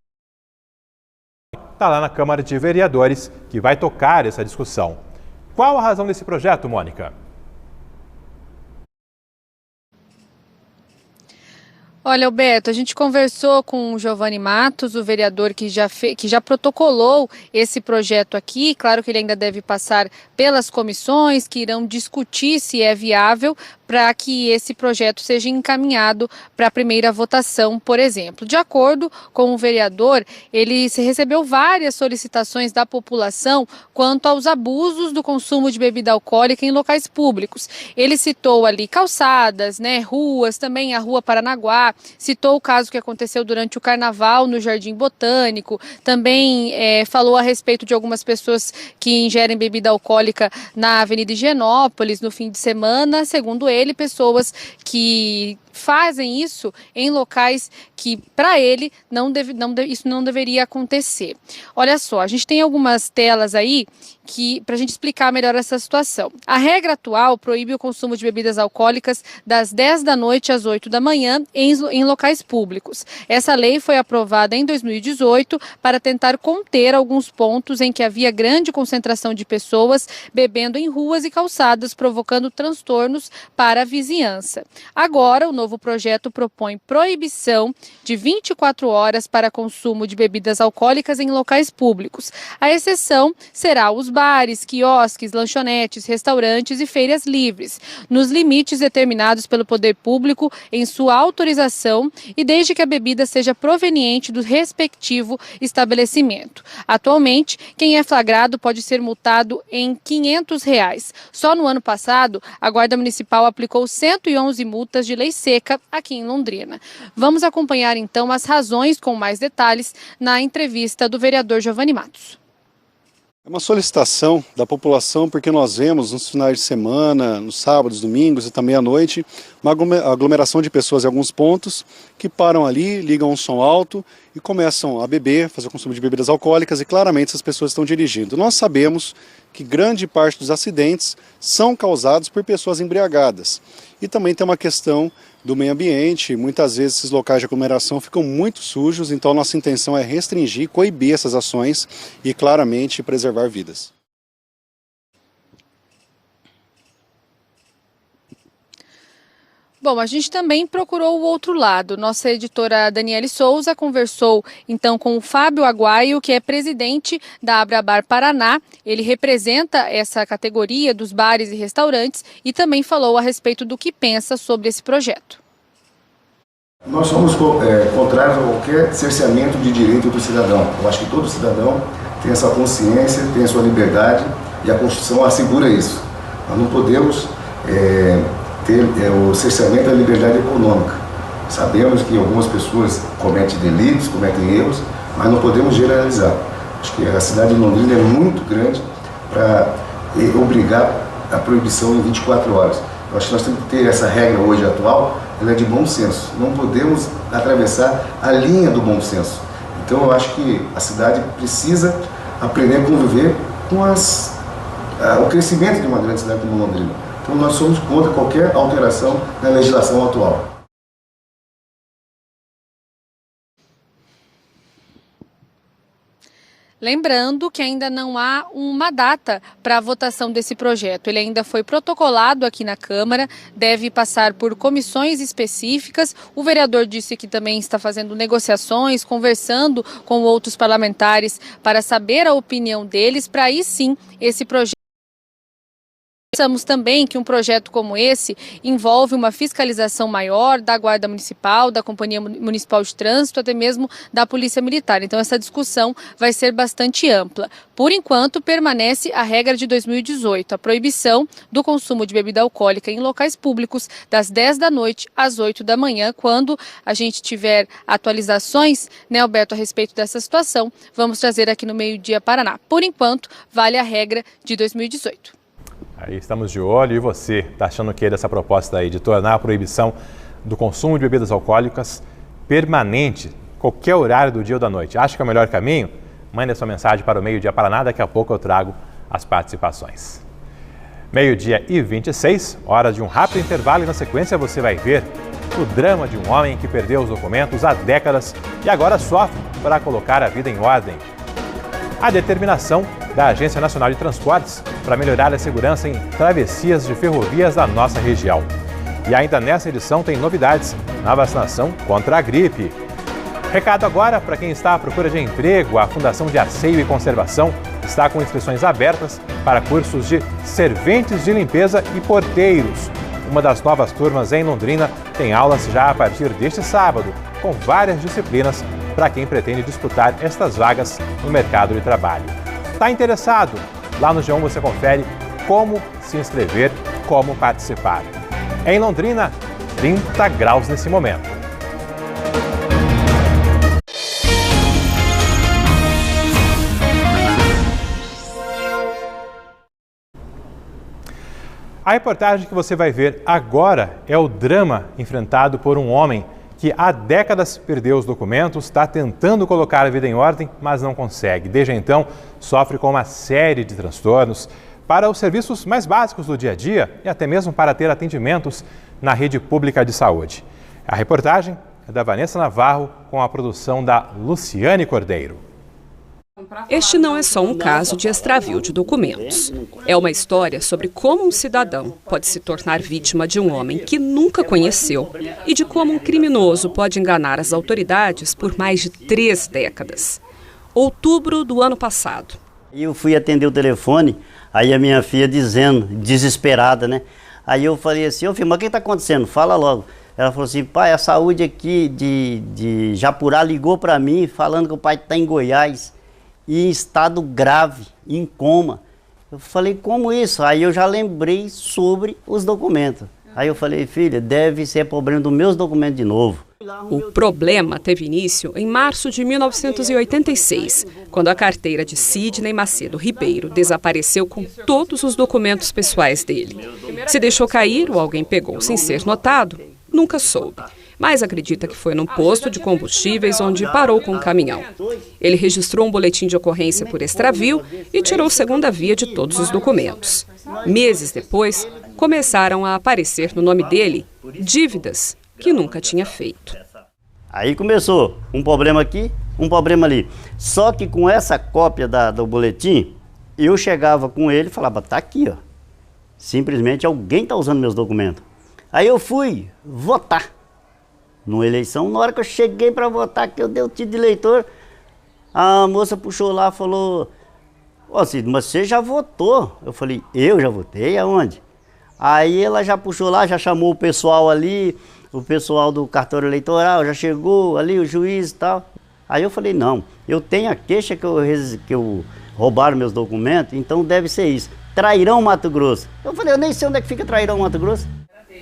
Está lá na Câmara de Vereadores, que vai tocar essa discussão. Qual a razão desse projeto, Mônica? Olha, Alberto, a gente conversou com o Giovani Matos, o vereador que já protocolou esse projeto aqui. Claro que ele ainda deve passar pelas comissões que irão discutir se é viável para que esse projeto seja encaminhado para a primeira votação, por exemplo. De acordo com o vereador, ele recebeu várias solicitações da população quanto aos abusos do consumo de bebida alcoólica em locais públicos. Ele citou ali calçadas, ruas, também a Rua Paranaguá, citou o caso que aconteceu durante o Carnaval no Jardim Botânico, também falou a respeito de algumas pessoas que ingerem bebida alcoólica na Avenida Higienópolis no fim de semana. Segundo ele, pessoas que fazem isso em locais que, para ele, isso não deveria acontecer. Olha só, a gente tem algumas telas aí para a gente explicar melhor essa situação. A regra atual proíbe o consumo de bebidas alcoólicas das 10 da noite às 8 da manhã em locais públicos. Essa lei foi aprovada em 2018 para tentar conter alguns pontos em que havia grande concentração de pessoas bebendo em ruas e calçadas, provocando transtornos para a vizinhança. Agora, o novo projeto propõe proibição de 24 horas para consumo de bebidas alcoólicas em locais públicos. A exceção será os bares, quiosques, lanchonetes, restaurantes e feiras livres, nos limites determinados pelo poder público em sua autorização e desde que a bebida seja proveniente do respectivo estabelecimento. Atualmente, quem é flagrado pode ser multado em R$ 500. Só no ano passado, a Guarda Municipal aplicou 111 multas de lei seca aqui em Londrina. Vamos acompanhar então as razões com mais detalhes na entrevista do vereador Giovani Matos. É uma solicitação da população porque nós vemos nos finais de semana, nos sábados, domingos e também à noite, uma aglomeração de pessoas em alguns pontos que param ali, ligam um som alto e começam a beber, fazer o consumo de bebidas alcoólicas e claramente essas pessoas estão dirigindo. Nós sabemos que grande parte dos acidentes são causados por pessoas embriagadas. E também tem uma questão do meio ambiente, muitas vezes esses locais de aglomeração ficam muito sujos, então a nossa intenção é restringir, coibir essas ações e claramente preservar vidas. Bom, a gente também procurou o outro lado. Nossa editora Daniele Souza conversou então com o Fábio Aguaio, que é presidente da Abrabar Paraná. Ele representa essa categoria dos bares e restaurantes e também falou a respeito do que pensa sobre esse projeto. Nós somos contrários a qualquer cerceamento de direito do cidadão. Eu acho que todo cidadão tem essa consciência, tem a sua liberdade e a Constituição assegura isso. Nós não podemos ter o cerceamento da liberdade econômica. Sabemos que algumas pessoas cometem delitos, cometem erros, mas não podemos generalizar. Acho que a cidade de Londrina é muito grande para obrigar a proibição em 24 horas. Eu acho que nós temos que ter essa regra hoje atual, ela é de bom senso. Não podemos atravessar a linha do bom senso. Então eu acho que a cidade precisa aprender a conviver com o crescimento de uma grande cidade como Londrina. Então nós somos contra qualquer alteração na legislação atual. Lembrando que ainda não há uma data para a votação desse projeto. Ele ainda foi protocolado aqui na Câmara, deve passar por comissões específicas. O vereador disse que também está fazendo negociações, conversando com outros parlamentares para saber a opinião deles, para aí sim esse projeto Pensamos também que um projeto como esse envolve uma fiscalização maior da Guarda Municipal, da Companhia Municipal de Trânsito, até mesmo da Polícia Militar. Então essa discussão vai ser bastante ampla. Por enquanto, permanece a regra de 2018, a proibição do consumo de bebida alcoólica em locais públicos das 10 da noite às 8 da manhã. Quando a gente tiver atualizações, né, Alberto, a respeito dessa situação, vamos trazer aqui no Meio Dia Paraná. Por enquanto, vale a regra de 2018. Aí estamos de olho. E você, está achando o que dessa proposta aí de tornar a proibição do consumo de bebidas alcoólicas permanente, qualquer horário do dia ou da noite? Acha que é o melhor caminho? Mande a sua mensagem para o Meio Dia Paraná, daqui a pouco eu trago as participações. 12h26, hora de um rápido intervalo e na sequência você vai ver o drama de um homem que perdeu os documentos há décadas e agora sofre para colocar a vida em ordem. A determinação da Agência Nacional de Transportes para melhorar a segurança em travessias de ferrovias da nossa região. E ainda nessa edição tem novidades na vacinação contra a gripe. Recado agora para quem está à procura de emprego, a Fundação de Asseio e Conservação está com inscrições abertas para cursos de serventes de limpeza e porteiros. Uma das novas turmas em Londrina tem aulas já a partir deste sábado, com várias disciplinas para quem pretende disputar estas vagas no mercado de trabalho. Está interessado? Lá no G1 você confere como se inscrever, como participar. Em Londrina, 30 graus nesse momento. A reportagem que você vai ver agora é o drama enfrentado por um homem que há décadas perdeu os documentos, está tentando colocar a vida em ordem, mas não consegue. Desde então, sofre com uma série de transtornos para os serviços mais básicos do dia a dia e até mesmo para ter atendimentos na rede pública de saúde. A reportagem é da Vanessa Navarro com a produção da Luciane Cordeiro. Este não é só um caso de extravio de documentos. É uma história sobre como um cidadão pode se tornar vítima de um homem que nunca conheceu e de como um criminoso pode enganar as autoridades por mais de 3 décadas. Outubro do ano passado. Eu fui atender o telefone, aí a minha filha dizendo, desesperada, né? Aí eu falei assim, ô filho, mas o que está acontecendo? Fala logo. Ela falou assim, pai, a saúde aqui de Japurá ligou para mim falando que o pai está em Goiás. Em estado grave, em coma. Eu falei, como isso? Aí eu já lembrei sobre os documentos. Aí eu falei, filha, deve ser problema dos meus documentos de novo. O problema teve início em março de 1986, quando a carteira de Sidney Macedo Ribeiro desapareceu com todos os documentos pessoais dele. Se deixou cair ou alguém pegou sem ser notado, nunca soube. Mas acredita que foi num posto de combustíveis onde parou com um caminhão. Ele registrou um boletim de ocorrência por extravio e tirou segunda via de todos os documentos. Meses depois, começaram a aparecer no nome dele dívidas que nunca tinha feito. Aí começou um problema aqui, um problema ali. Só que com essa cópia do boletim, eu chegava com ele e falava, tá aqui, ó. Simplesmente alguém está usando meus documentos. Aí eu fui votar. Numa eleição, na hora que eu cheguei para votar, que eu dei o título de eleitor, a moça puxou lá e falou, ó Cid, mas você já votou? Eu falei, eu já votei? Aonde? Aí ela já puxou lá, já chamou o pessoal ali, o pessoal do cartório eleitoral, já chegou ali, o juiz e tal. Aí eu falei, não, eu tenho a queixa que eu roubaram meus documentos, então deve ser isso. Trairão Mato Grosso. Eu falei, eu nem sei onde é que fica Trairão Mato Grosso.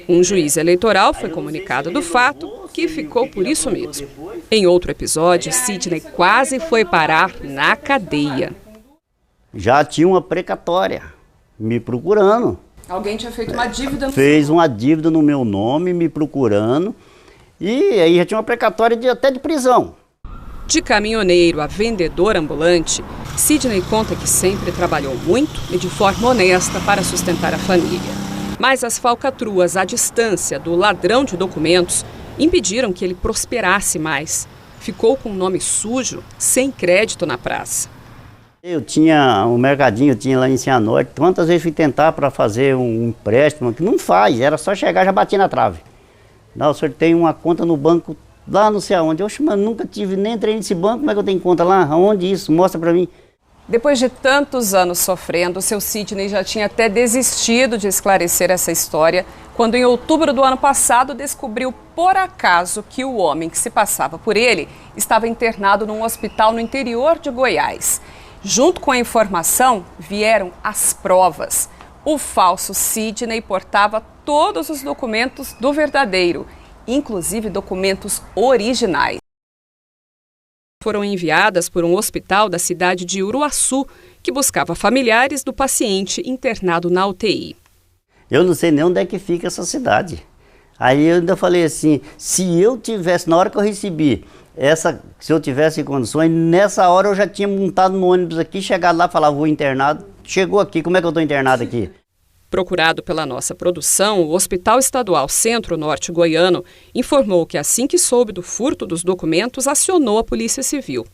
Um juiz eleitoral foi comunicado do fato, que ficou por isso mesmo. Em outro episódio, Sidney quase foi parar na cadeia. Já tinha uma precatória me procurando. Alguém tinha feito uma dívida? Fez uma dívida no meu nome, me procurando. E aí já tinha uma precatória até de prisão. De caminhoneiro a vendedor ambulante, Sidney conta que sempre trabalhou muito e de forma honesta para sustentar a família. Mas as falcatruas à distância do ladrão de documentos impediram que ele prosperasse mais. Ficou com um nome sujo, sem crédito na praça. Eu tinha um mercadinho, tinha lá em Cianorte. Quantas vezes fui tentar para fazer um empréstimo, que não faz, era só chegar e já batia na trave. Não, o senhor tem uma conta no banco lá não sei aonde. Eu nunca tive, nem entrei nesse banco, como é que eu tenho conta lá? Aonde isso? Mostra para mim. Depois de tantos anos sofrendo, o seu Sidney já tinha até desistido de esclarecer essa história, quando em outubro do ano passado descobriu por acaso que o homem que se passava por ele estava internado num hospital no interior de Goiás. Junto com a informação, vieram as provas. O falso Sidney portava todos os documentos do verdadeiro, inclusive documentos originais. Foram enviadas por um hospital da cidade de Uruaçu, que buscava familiares do paciente internado na UTI. Eu não sei nem onde é que fica essa cidade. Aí eu ainda falei assim, se eu tivesse, na hora que eu recebi, se eu tivesse condições, nessa hora eu já tinha montado no ônibus aqui, chegado lá e falava, vou internado. Chegou aqui, como é que eu estou internado aqui? Procurado pela nossa produção, o Hospital Estadual Centro-Norte Goiano informou que assim que soube do furto dos documentos, acionou a Polícia Civil.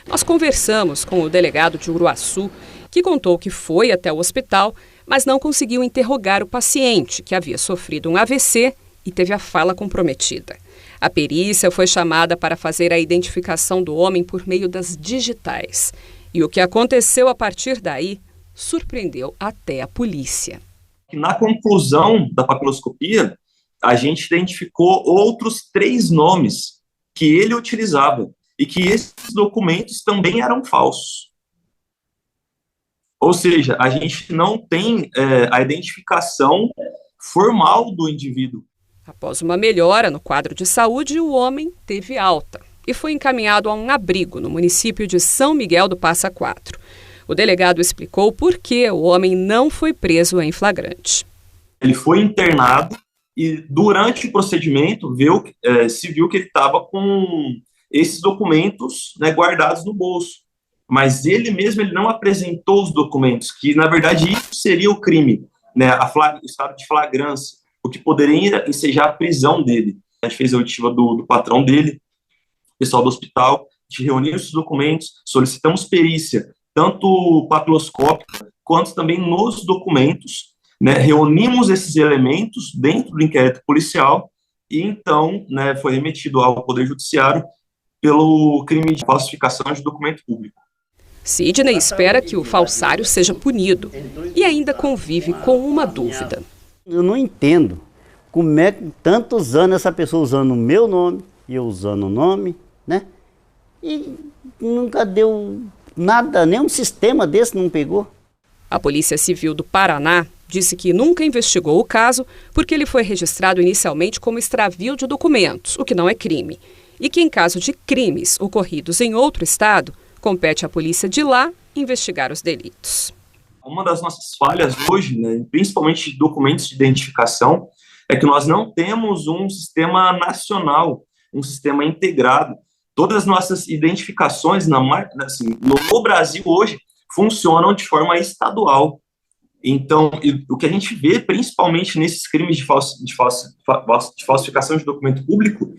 Nós conversamos com o delegado de Uruaçu, que contou que foi até o hospital, mas não conseguiu interrogar o paciente, que havia sofrido um AVC e teve a fala comprometida. A perícia foi chamada para fazer a identificação do homem por meio das digitais. E o que aconteceu a partir daí surpreendeu até a polícia. Na conclusão da papiloscopia, a gente identificou outros 3 nomes que ele utilizava e que esses documentos também eram falsos. Ou seja, a gente não tem a identificação formal do indivíduo. Após uma melhora no quadro de saúde, o homem teve alta e foi encaminhado a um abrigo no município de São Miguel do Passa Quatro. O delegado explicou por que o homem não foi preso em flagrante. Ele foi internado e, durante o procedimento, se viu que ele estava com esses documentos, né, guardados no bolso. Mas ele mesmo não apresentou os documentos, que, na verdade, isso seria o crime, né, o estado de flagrância, o que poderia ensejar a prisão dele. A gente fez a oitiva do patrão dele, pessoal do hospital, a gente reuniu esses documentos, solicitamos perícia, tanto papiloscópica, quanto também nos documentos, né, reunimos esses elementos dentro do inquérito policial e então, né, foi remetido ao Poder Judiciário pelo crime de falsificação de documento público. Sidney espera que o falsário seja punido e ainda convive com uma dúvida. Eu não entendo como é que tantos anos essa pessoa usando o meu nome e eu usando o nome, né, e nunca deu nada, nenhum sistema desse não pegou. A Polícia Civil do Paraná disse que nunca investigou o caso porque ele foi registrado inicialmente como extravio de documentos, o que não é crime. E que em caso de crimes ocorridos em outro estado, compete à polícia de lá investigar os delitos. Uma das nossas falhas hoje, né, principalmente de documentos de identificação, é que nós não temos um sistema nacional, um sistema integrado. Todas as nossas identificações no Brasil hoje funcionam de forma estadual. Então, o que a gente vê, principalmente nesses crimes de falsificação de documento público,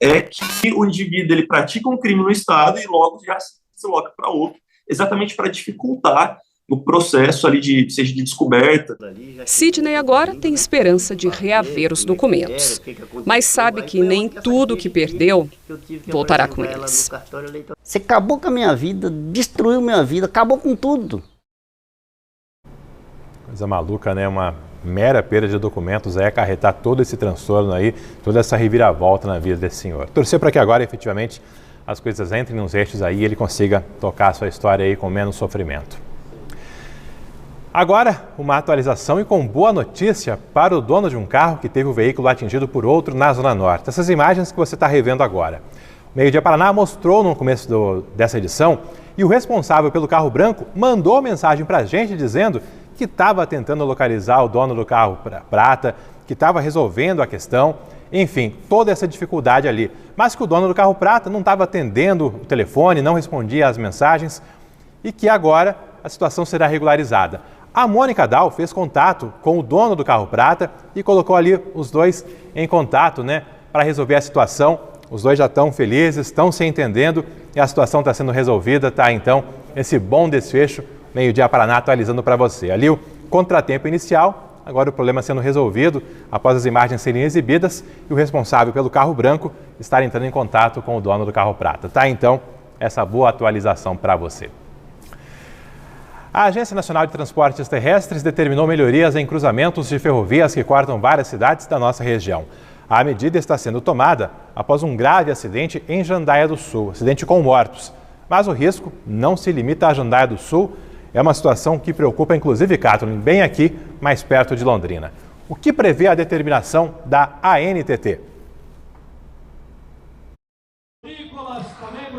é que o indivíduo ele pratica um crime no estado e logo já se desloca para outro, exatamente para dificultar o processo ali seja de descoberta. Sidney agora tem esperança de reaver os documentos, mas sabe que nem tudo que perdeu voltará com eles. Você acabou com a minha vida, destruiu minha vida, acabou com tudo. Coisa maluca, né? Uma mera perda de documentos aí acarretar todo esse transtorno aí, toda essa reviravolta na vida desse senhor. Torcer para que agora, efetivamente, as coisas entrem nos eixos aí e ele consiga tocar a sua história aí com menos sofrimento. Agora, uma atualização e com boa notícia para o dono de um carro que teve o veículo atingido por outro na Zona Norte. Essas imagens que você está revendo agora. O Meio Dia Paraná mostrou no começo dessa edição e o responsável pelo carro branco mandou mensagem para a gente dizendo que estava tentando localizar o dono do carro prata, que estava resolvendo a questão, enfim, toda essa dificuldade ali. Mas que o dono do carro prata não estava atendendo o telefone, não respondia às mensagens e que agora a situação será regularizada. A Mônica Dal fez contato com o dono do carro prata e colocou ali os dois em contato, né, para resolver a situação. Os dois já estão felizes, estão se entendendo e a situação está sendo resolvida, tá? Então, esse bom desfecho, Meio Dia Paraná atualizando para você. Ali o contratempo inicial, agora o problema sendo resolvido após as imagens serem exibidas e o responsável pelo carro branco estar entrando em contato com o dono do carro prata. Tá? Então, essa boa atualização para você. A Agência Nacional de Transportes Terrestres determinou melhorias em cruzamentos de ferrovias que cortam várias cidades da nossa região. A medida está sendo tomada após um grave acidente em Jandaia do Sul, acidente com mortos. Mas o risco não se limita a Jandaia do Sul. É uma situação que preocupa inclusive Kathleen, bem aqui, mais perto de Londrina. O que prevê a determinação da ANTT?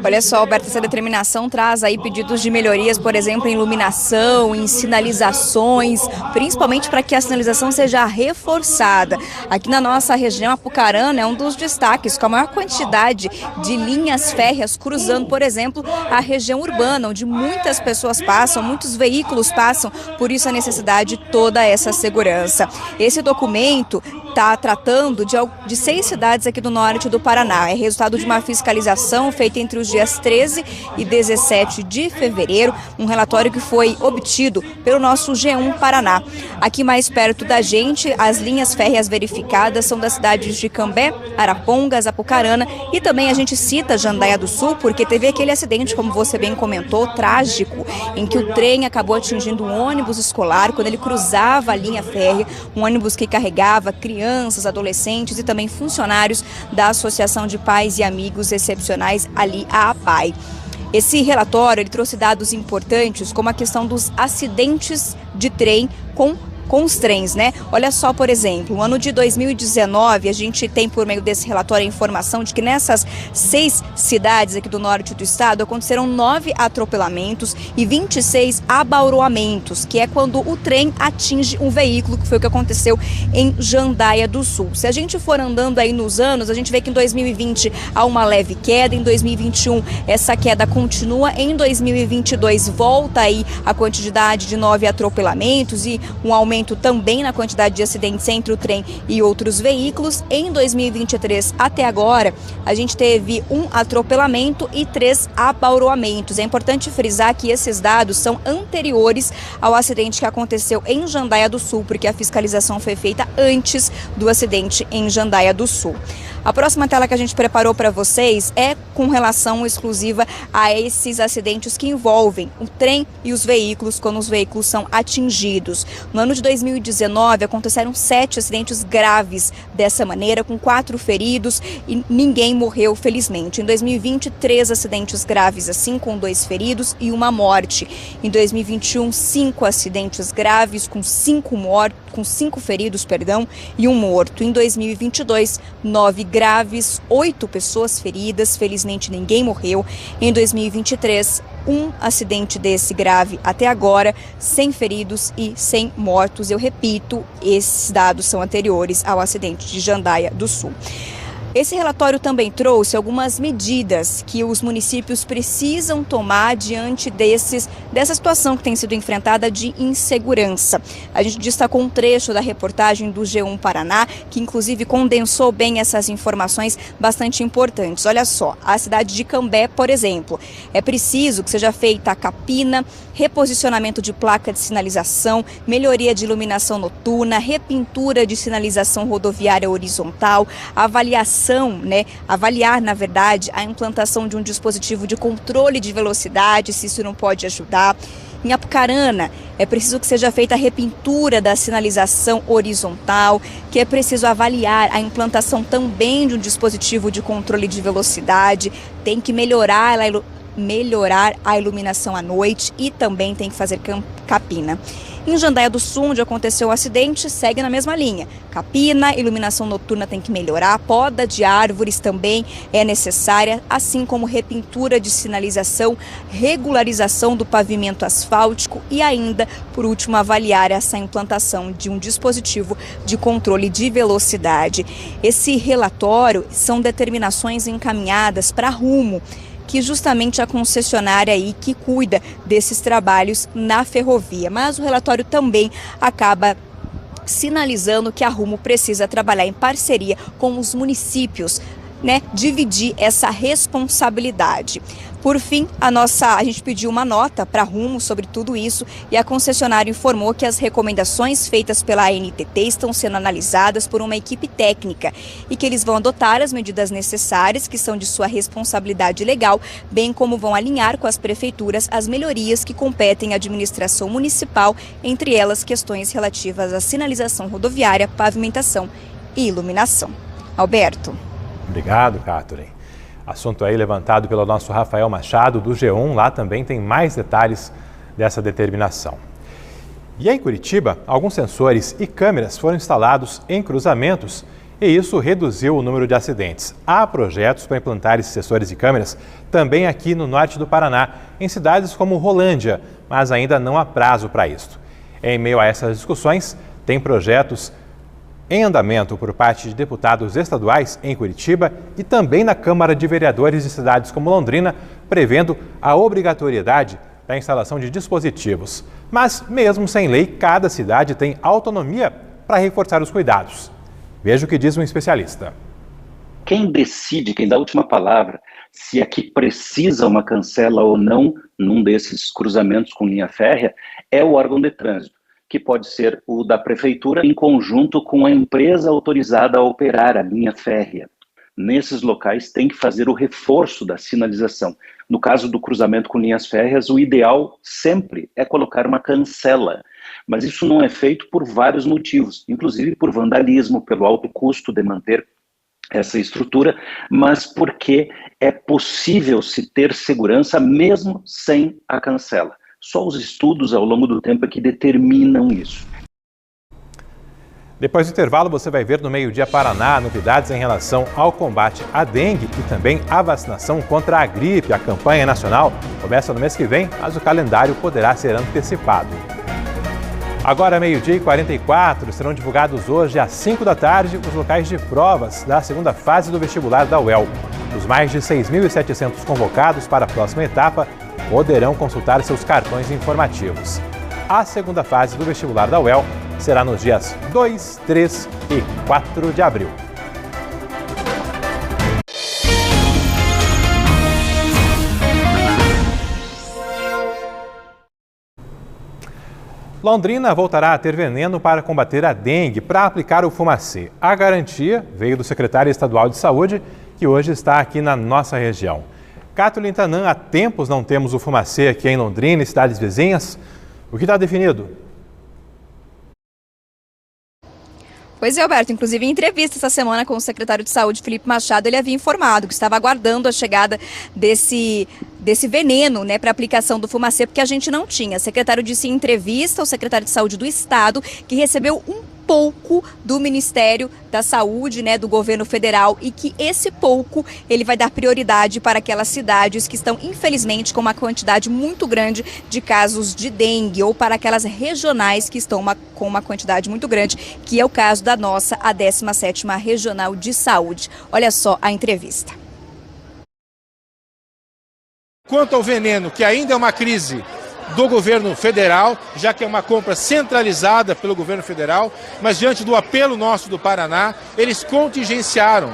Olha só, Alberto, essa determinação traz aí pedidos de melhorias, por exemplo, em iluminação, em sinalizações, principalmente para que a sinalização seja reforçada. Aqui na nossa região, Apucarana é um dos destaques, com a maior quantidade de linhas férreas cruzando, por exemplo, a região urbana, onde muitas pessoas passam, muitos veículos passam, por isso a necessidade de toda essa segurança. Esse documento está tratando de 6 cidades aqui do norte do Paraná. É resultado de uma fiscalização feita entre os dias 13 e 17 de fevereiro, um relatório que foi obtido pelo nosso G1 Paraná. Aqui mais perto da gente, as linhas férreas verificadas são das cidades de Cambé, Arapongas, Apucarana e também a gente cita Jandaia do Sul porque teve aquele acidente, como você bem comentou, trágico, em que o trem acabou atingindo um ônibus escolar quando ele cruzava a linha férrea, um ônibus que carregava crianças, adolescentes e também funcionários da Associação de Pais e Amigos Excepcionais ali, a APAI. Esse relatório ele trouxe dados importantes como a questão dos acidentes de trem com os trens, né? Olha só, por exemplo, no ano de 2019, a gente tem por meio desse relatório a informação de que nessas 6 cidades aqui do norte do estado aconteceram 9 atropelamentos e 26 abauroamentos, que é quando o trem atinge um veículo, que foi o que aconteceu em Jandaia do Sul. Se a gente for andando aí nos anos, a gente vê que em 2020 há uma leve queda, em 2021 essa queda continua, em 2022 volta aí a quantidade de 9 atropelamentos e um aumento também na quantidade de acidentes entre o trem e outros veículos. Em 2023, até agora, a gente teve 1 atropelamento e 3 abauroamentos. É importante frisar que esses dados são anteriores ao acidente que aconteceu em Jandaia do Sul, porque a fiscalização foi feita antes do acidente em Jandaia do Sul. A próxima tela que a gente preparou para vocês é com relação exclusiva a esses acidentes que envolvem o trem e os veículos, quando os veículos são atingidos. No ano de 2019, aconteceram 7 acidentes graves dessa maneira, com 4 feridos e ninguém morreu, felizmente. Em 2020, 3 acidentes graves assim, com 2 feridos e 1 morte. Em 2021, 5 acidentes graves, com 5 feridos, e 1 morto. Em 2022, 9 graves, 8 pessoas feridas, felizmente ninguém morreu. Em 2023, 1 acidente desse grave até agora, 100 feridos e 100 mortos. Eu repito, esses dados são anteriores ao acidente de Jandaia do Sul. Esse relatório também trouxe algumas medidas que os municípios precisam tomar diante dessa situação que tem sido enfrentada de insegurança. A gente destacou um trecho da reportagem do G1 Paraná, que inclusive condensou bem essas informações bastante importantes. Olha só, a cidade de Cambé, por exemplo, é preciso que seja feita a capina, reposicionamento de placa de sinalização, melhoria de iluminação noturna, repintura de sinalização rodoviária horizontal, avaliar, na verdade, a implantação de um dispositivo de controle de velocidade, se isso não pode ajudar. Em Apucarana, é preciso que seja feita a repintura da sinalização horizontal, que é preciso avaliar a implantação também de um dispositivo de controle de velocidade, tem que melhorar a iluminação à noite e também tem que fazer capina. Em Jandaia do Sul, onde aconteceu o acidente, segue na mesma linha. Capina, iluminação noturna tem que melhorar, poda de árvores também é necessária, assim como repintura de sinalização, regularização do pavimento asfáltico e ainda, por último, avaliar essa implantação de um dispositivo de controle de velocidade. Esse relatório são determinações encaminhadas para Rumo, que justamente a concessionária aí que cuida desses trabalhos na ferrovia. Mas o relatório também acaba sinalizando que a Rumo precisa trabalhar em parceria com os municípios dividir essa responsabilidade. Por fim, a gente pediu uma nota para a Rumo sobre tudo isso e a concessionária informou que as recomendações feitas pela ANTT estão sendo analisadas por uma equipe técnica e que eles vão adotar as medidas necessárias, que são de sua responsabilidade legal, bem como vão alinhar com as prefeituras as melhorias que competem à administração municipal, entre elas questões relativas à sinalização rodoviária, pavimentação e iluminação. Alberto. Obrigado, Catherine. Assunto aí levantado pelo nosso Rafael Machado, do G1. Lá também tem mais detalhes dessa determinação. E em Curitiba, alguns sensores e câmeras foram instalados em cruzamentos e isso reduziu o número de acidentes. Há projetos para implantar esses sensores e câmeras também aqui no norte do Paraná, em cidades como Rolândia, mas ainda não há prazo para isso. Em meio a essas discussões, tem projetos em andamento por parte de deputados estaduais em Curitiba e também na Câmara de Vereadores de cidades como Londrina, prevendo a obrigatoriedade da instalação de dispositivos. Mas, mesmo sem lei, cada cidade tem autonomia para reforçar os cuidados. Veja o que diz um especialista. Quem decide, quem dá a última palavra, se aqui precisa uma cancela ou não num desses cruzamentos com linha férrea, é o órgão de trânsito, que pode ser o da prefeitura em conjunto com a empresa autorizada a operar a linha férrea. Nesses locais tem que fazer o reforço da sinalização. No caso do cruzamento com linhas férreas, o ideal sempre é colocar uma cancela, mas isso não é feito por vários motivos, inclusive por vandalismo, pelo alto custo de manter essa estrutura, mas porque é possível se ter segurança mesmo sem a cancela. Só os estudos ao longo do tempo é que determinam isso. Depois do intervalo, você vai ver no Meio-Dia Paraná novidades em relação ao combate à dengue e também à vacinação contra a gripe. A campanha nacional começa no mês que vem, mas o calendário poderá ser antecipado. Agora, 12h44, serão divulgados hoje às 5 da tarde os locais de provas da segunda fase do vestibular da UEL. Os mais de 6.700 convocados para a próxima etapa poderão consultar seus cartões informativos. A segunda fase do vestibular da UEL será nos dias 2, 3 e 4 de abril. Londrina voltará a ter veneno para combater a dengue para aplicar o Fumacê. A garantia veio do secretário estadual de saúde, que hoje está aqui na nossa região. Catherine Tanan, há tempos não temos o Fumacê aqui em Londrina e cidades vizinhas. O que está definido? Pois é, Alberto. Inclusive, em entrevista essa semana com o secretário de Saúde, Felipe Machado, ele havia informado que estava aguardando a chegada desse veneno, para aplicação do Fumacê, porque a gente não tinha. O secretário disse em entrevista ao secretário de Saúde do Estado que recebeu um pouco do Ministério da Saúde, do governo federal, e que esse pouco ele vai dar prioridade para aquelas cidades que estão, infelizmente, com uma quantidade muito grande de casos de dengue, ou para aquelas regionais que estão com uma quantidade muito grande, que é o caso da nossa, a 17ª Regional de Saúde. Olha só a entrevista. Quanto ao veneno, que ainda é uma crise do governo federal, já que é uma compra centralizada pelo governo federal, mas diante do apelo nosso do Paraná, eles contingenciaram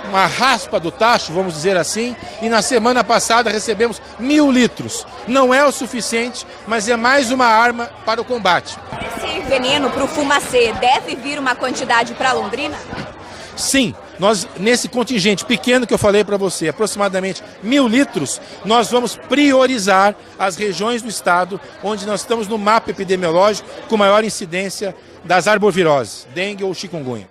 uma raspa do tacho, vamos dizer assim, e na semana passada recebemos 1.000 litros. Não é o suficiente, mas é mais uma arma para o combate. Esse veneno para o Fumacê deve vir uma quantidade para Londrina? Sim, nós nesse contingente pequeno que eu falei para você, aproximadamente 1.000 litros, nós vamos priorizar as regiões do estado onde nós estamos no mapa epidemiológico com maior incidência das arboviroses, dengue ou chikungunya.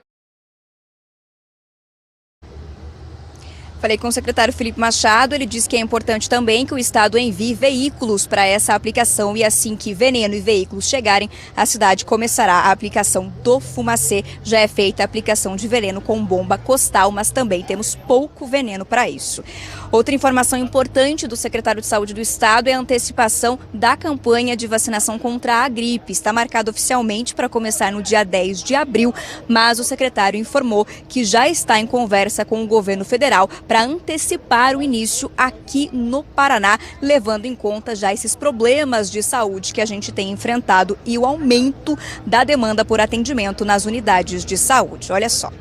Falei com o secretário Felipe Machado, ele disse que é importante também que o estado envie veículos para essa aplicação e assim que veneno e veículos chegarem, a cidade começará a aplicação do Fumacê. Já é feita a aplicação de veneno com bomba costal, mas também temos pouco veneno para isso. Outra informação importante do secretário de Saúde do Estado é a antecipação da campanha de vacinação contra a gripe. Está marcado oficialmente para começar no dia 10 de abril, mas o secretário informou que já está em conversa com o governo federal para antecipar o início aqui no Paraná, levando em conta já esses problemas de saúde que a gente tem enfrentado e o aumento da demanda por atendimento nas unidades de saúde. Olha só.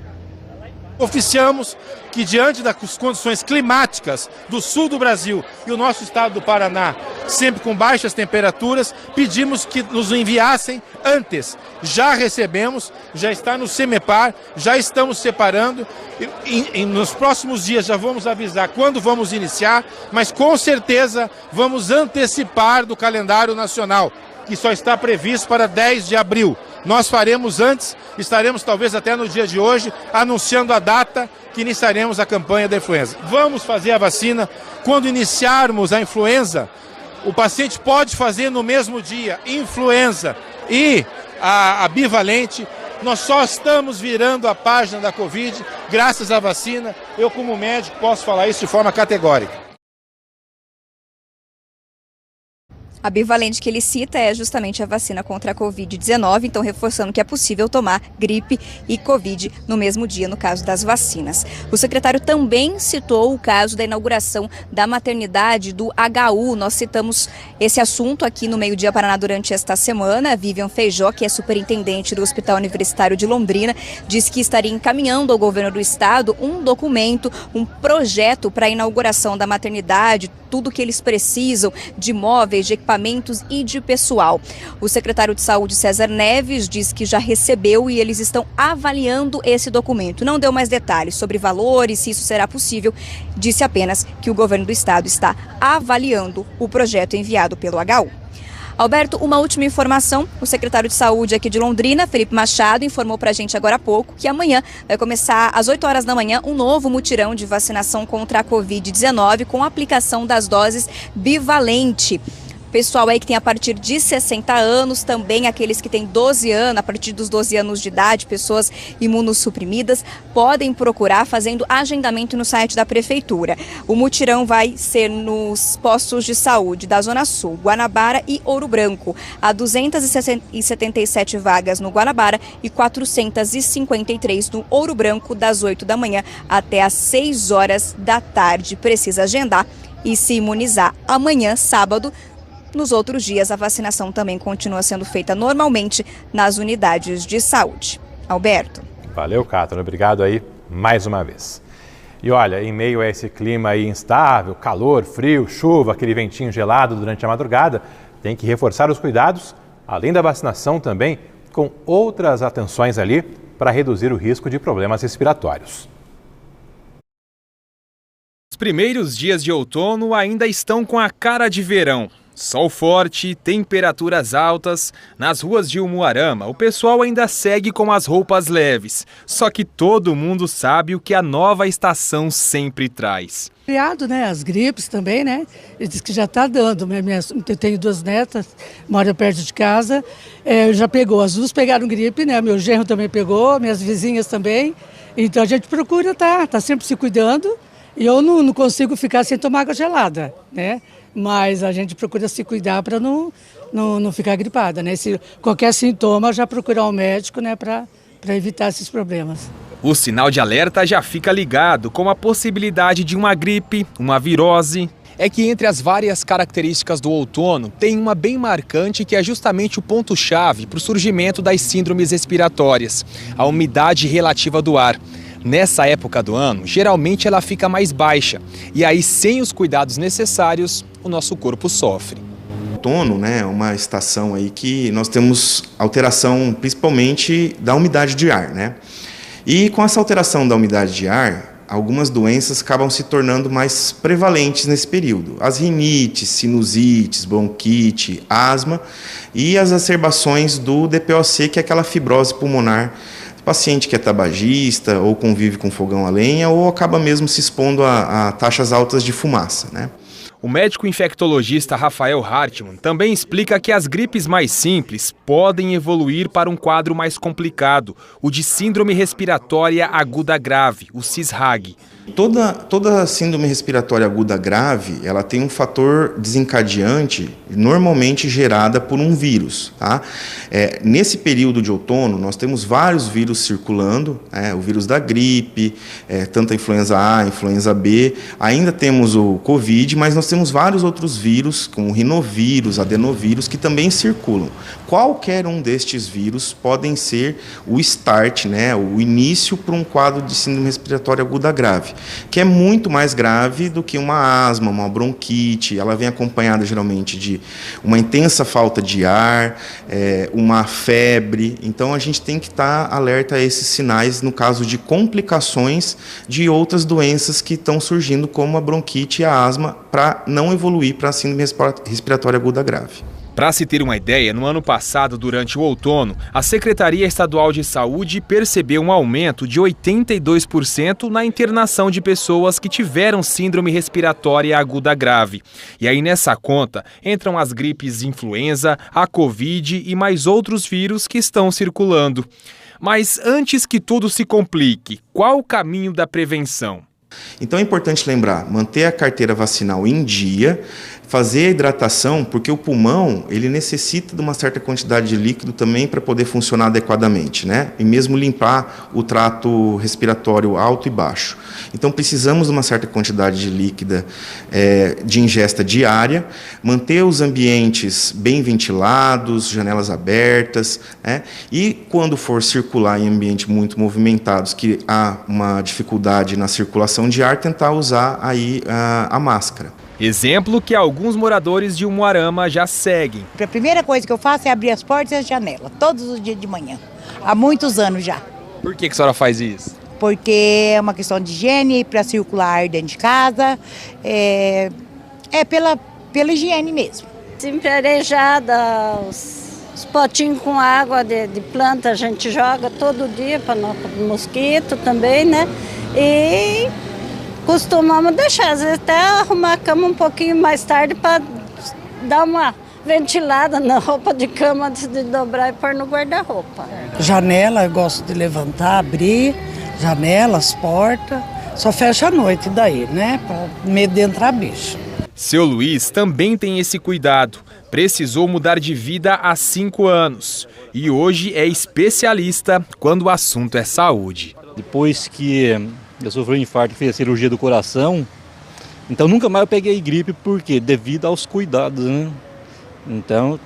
Oficiamos que, diante das condições climáticas do sul do Brasil e o nosso estado do Paraná, sempre com baixas temperaturas, pedimos que nos enviassem antes. Já recebemos, já está no CEMEPAR, já estamos separando e nos próximos dias já vamos avisar quando vamos iniciar, mas com certeza vamos antecipar do calendário nacional, que só está previsto para 10 de abril. Nós faremos antes, estaremos talvez até no dia de hoje, anunciando a data que iniciaremos a campanha da influenza. Vamos fazer a vacina. Quando iniciarmos a influenza, o paciente pode fazer no mesmo dia influenza e a bivalente. Nós só estamos virando a página da Covid graças à vacina. Eu, como médico, posso falar isso de forma categórica. A bivalente que ele cita é justamente a vacina contra a Covid-19, então reforçando que é possível tomar gripe e Covid no mesmo dia, no caso das vacinas. O secretário também citou o caso da inauguração da maternidade do HU. Nós citamos esse assunto aqui no Meio Dia Paraná durante esta semana. A Vivian Feijó, que é superintendente do Hospital Universitário de Londrina, disse que estaria encaminhando ao governo do estado um documento, um projeto para a inauguração da maternidade, tudo que eles precisam de móveis, de equipamentos e de pessoal. O secretário de Saúde, César Neves, diz que já recebeu e eles estão avaliando esse documento. Não deu mais detalhes sobre valores, se isso será possível. Disse apenas que o governo do estado está avaliando o projeto enviado pelo HU. Alberto, uma última informação. O secretário de Saúde aqui de Londrina, Felipe Machado, informou para a gente agora há pouco que amanhã vai começar às 8 horas da manhã um novo mutirão de vacinação contra a Covid-19 com a aplicação das doses bivalente. Pessoal aí que tem a partir de 60 anos, também aqueles que têm 12 anos, a partir dos 12 anos de idade, pessoas imunossuprimidas, podem procurar fazendo agendamento no site da Prefeitura. O mutirão vai ser nos postos de saúde da Zona Sul, Guanabara e Ouro Branco. Há 277 vagas no Guanabara e 453 no Ouro Branco, das 8 da manhã até às 6 horas da tarde. Precisa agendar e se imunizar amanhã, sábado. Nos outros dias, a vacinação também continua sendo feita normalmente nas unidades de saúde. Alberto. Valeu, Cátara. Obrigado aí mais uma vez. E olha, em meio a esse clima aí instável, calor, frio, chuva, aquele ventinho gelado durante a madrugada, tem que reforçar os cuidados, além da vacinação também, com outras atenções ali para reduzir o risco de problemas respiratórios. Os primeiros dias de outono ainda estão com a cara de verão. Sol forte, temperaturas altas. Nas ruas de Umuarama, o pessoal ainda segue com as roupas leves. Só que todo mundo sabe o que a nova estação sempre traz. Criado, né? As gripes também, né? Ele disse que já está dando. Eu tenho 2 netas, moram perto de casa. Já pegou, as duas pegaram gripe, né? Meu genro também pegou, minhas vizinhas também. Então a gente procura tá sempre se cuidando. E eu não consigo ficar sem tomar água gelada, né? Mas a gente procura se cuidar para não ficar gripada, né? Se qualquer sintoma, já procurar um médico, né? Para evitar esses problemas. O sinal de alerta já fica ligado com a possibilidade de uma gripe, uma virose. É que entre as várias características do outono, tem uma bem marcante que é justamente o ponto-chave para o surgimento das síndromes respiratórias, a umidade relativa do ar. Nessa época do ano, geralmente ela fica mais baixa e aí, sem os cuidados necessários, o nosso corpo sofre. O outono, né, é uma estação aí que nós temos alteração principalmente da umidade de ar, né? E com essa alteração da umidade de ar, algumas doenças acabam se tornando mais prevalentes nesse período. As rinites, sinusites, bronquite, asma e as exacerbações do DPOC, que é aquela fibrose pulmonar. Paciente que é tabagista ou convive com fogão a lenha ou acaba mesmo se expondo a taxas altas de fumaça, né? O médico infectologista Rafael Hartmann também explica que as gripes mais simples podem evoluir para um quadro mais complicado, o de síndrome respiratória aguda grave, o CISRAG. Toda síndrome respiratória aguda grave, ela tem um fator desencadeante normalmente gerada por um vírus. Tá? Nesse período de outono, nós temos vários vírus circulando, o vírus da gripe, tanto a influenza A, influenza B, ainda temos o Covid, mas nós temos vários outros vírus, como o rinovírus, adenovírus, que também circulam. Qualquer um destes vírus podem ser o start, o início para um quadro de síndrome respiratória aguda grave, que é muito mais grave do que uma asma, uma bronquite. Ela vem acompanhada geralmente de uma intensa falta de ar, uma febre. Então a gente tem que estar alerta a esses sinais no caso de complicações de outras doenças que estão surgindo, como a bronquite e a asma, para não evoluir para a síndrome respiratória aguda grave. Para se ter uma ideia, no ano passado, durante o outono, a Secretaria Estadual de Saúde percebeu um aumento de 82% na internação de pessoas que tiveram síndrome respiratória aguda grave. E aí nessa conta entram as gripes influenza, a Covid e mais outros vírus que estão circulando. Mas antes que tudo se complique, qual o caminho da prevenção? Então é importante lembrar, manter a carteira vacinal em dia, fazer a hidratação, porque o pulmão ele necessita de uma certa quantidade de líquido também para poder funcionar adequadamente, E mesmo limpar o trato respiratório alto e baixo. Então precisamos de uma certa quantidade de líquida de ingesta diária, manter os ambientes bem ventilados, janelas abertas, e quando for circular em ambientes muito movimentados, que há uma dificuldade na circulação de ar, tentar usar aí a máscara. Exemplo que alguns moradores de Umuarama já seguem. A primeira coisa que eu faço é abrir as portas e as janelas, todos os dias de manhã, há muitos anos já. Por que a senhora faz isso? Porque é uma questão de higiene, para circular dentro de casa, pela higiene mesmo. Sempre arejada, os potinhos com água de planta a gente joga todo dia para mosquito também, E costumamos deixar, às vezes até arrumar a cama um pouquinho mais tarde para dar uma ventilada na roupa de cama antes de dobrar e pôr no guarda-roupa. Janela, eu gosto de levantar, abrir, janelas, portas, só fecha à noite daí, para medo de entrar bicho. Seu Luiz também tem esse cuidado. Precisou mudar de vida há 5 anos e hoje é especialista quando o assunto é saúde. Depois que eu sofri um infarto e fiz a cirurgia do coração, então nunca mais eu peguei gripe, porque devido aos cuidados, Então,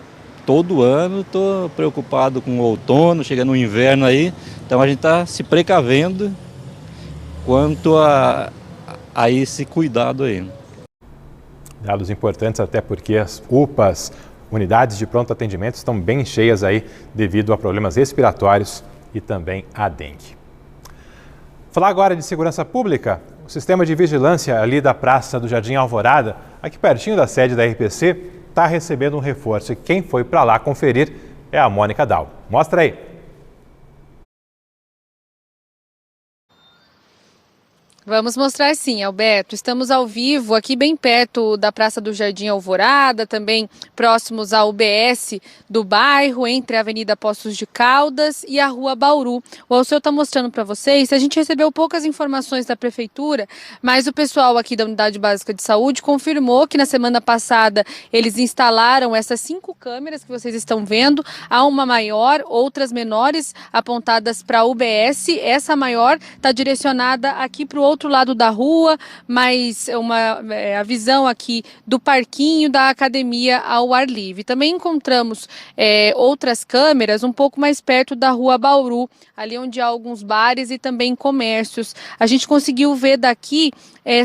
todo ano estou preocupado com o outono, chegando o inverno aí, então a gente está se precavendo quanto a esse cuidado aí. Dados importantes, até porque as UPAs, unidades de pronto atendimento, estão bem cheias aí devido a problemas respiratórios e também a dengue. Falar agora de segurança pública, o sistema de vigilância ali da Praça do Jardim Alvorada, aqui pertinho da sede da RPC, está recebendo um reforço. E quem foi para lá conferir é a Mônica Dal. Mostra aí. Vamos mostrar sim, Alberto. Estamos ao vivo aqui bem perto da Praça do Jardim Alvorada, também próximos à UBS do bairro, entre a Avenida Poços de Caldas e a Rua Bauru. O Alceu está mostrando para vocês, a gente recebeu poucas informações da Prefeitura, mas o pessoal aqui da Unidade Básica de Saúde confirmou que na semana passada eles instalaram essas 5 câmeras que vocês estão vendo. Há uma maior, outras menores apontadas para a UBS. Essa maior está direcionada aqui para o outro lado da rua, mas a visão aqui do parquinho da academia ao ar livre. Também encontramos outras câmeras um pouco mais perto da Rua Bauru, ali onde há alguns bares e também comércios. A gente conseguiu ver daqui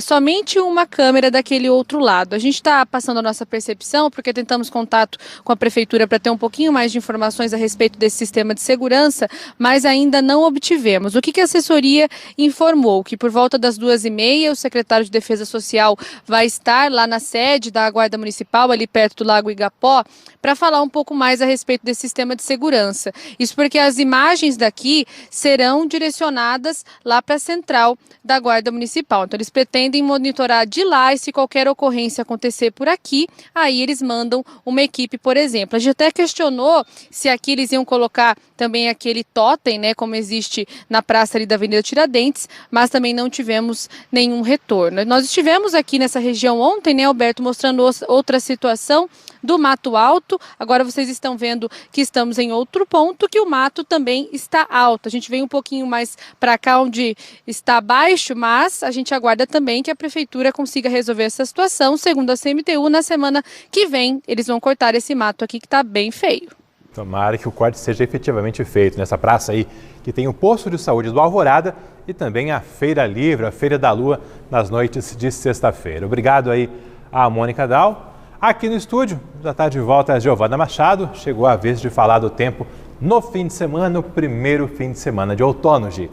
somente uma câmera daquele outro lado. A gente está passando a nossa percepção, porque tentamos contato com a Prefeitura para ter um pouquinho mais de informações a respeito desse sistema de segurança, mas ainda não obtivemos. O que a assessoria informou? Que por volta das 2h30, o secretário de Defesa Social vai estar lá na sede da Guarda Municipal, ali perto do Lago Igapó, para falar um pouco mais a respeito desse sistema de segurança. Isso porque as imagens daqui serão direcionadas lá para a central da Guarda Municipal. Então, eles pretendem monitorar de lá, e se qualquer ocorrência acontecer por aqui, aí eles mandam uma equipe, por exemplo. A gente até questionou se aqui eles iam colocar também aquele tótem, como existe na praça ali da Avenida Tiradentes, mas também não tivemos tivemos nenhum retorno. Nós estivemos aqui nessa região ontem, né, Alberto, mostrando outra situação do Mato Alto. Agora vocês estão vendo que estamos em outro ponto, que o mato também está alto. A gente vem um pouquinho mais para cá, onde está baixo, mas a gente aguarda também que a prefeitura consiga resolver essa situação. Segundo a CMTU, na semana que vem, eles vão cortar esse mato aqui que está bem feio. Tomara que o corte seja efetivamente feito nessa praça aí, que tem o posto de saúde do Alvorada e também a Feira Livre, a Feira da Lua, nas noites de sexta-feira. Obrigado aí a Mônica Dal. Aqui no estúdio, já está de volta a Giovana Machado. Chegou a vez de falar do tempo no fim de semana, o primeiro fim de semana de outono, Gi.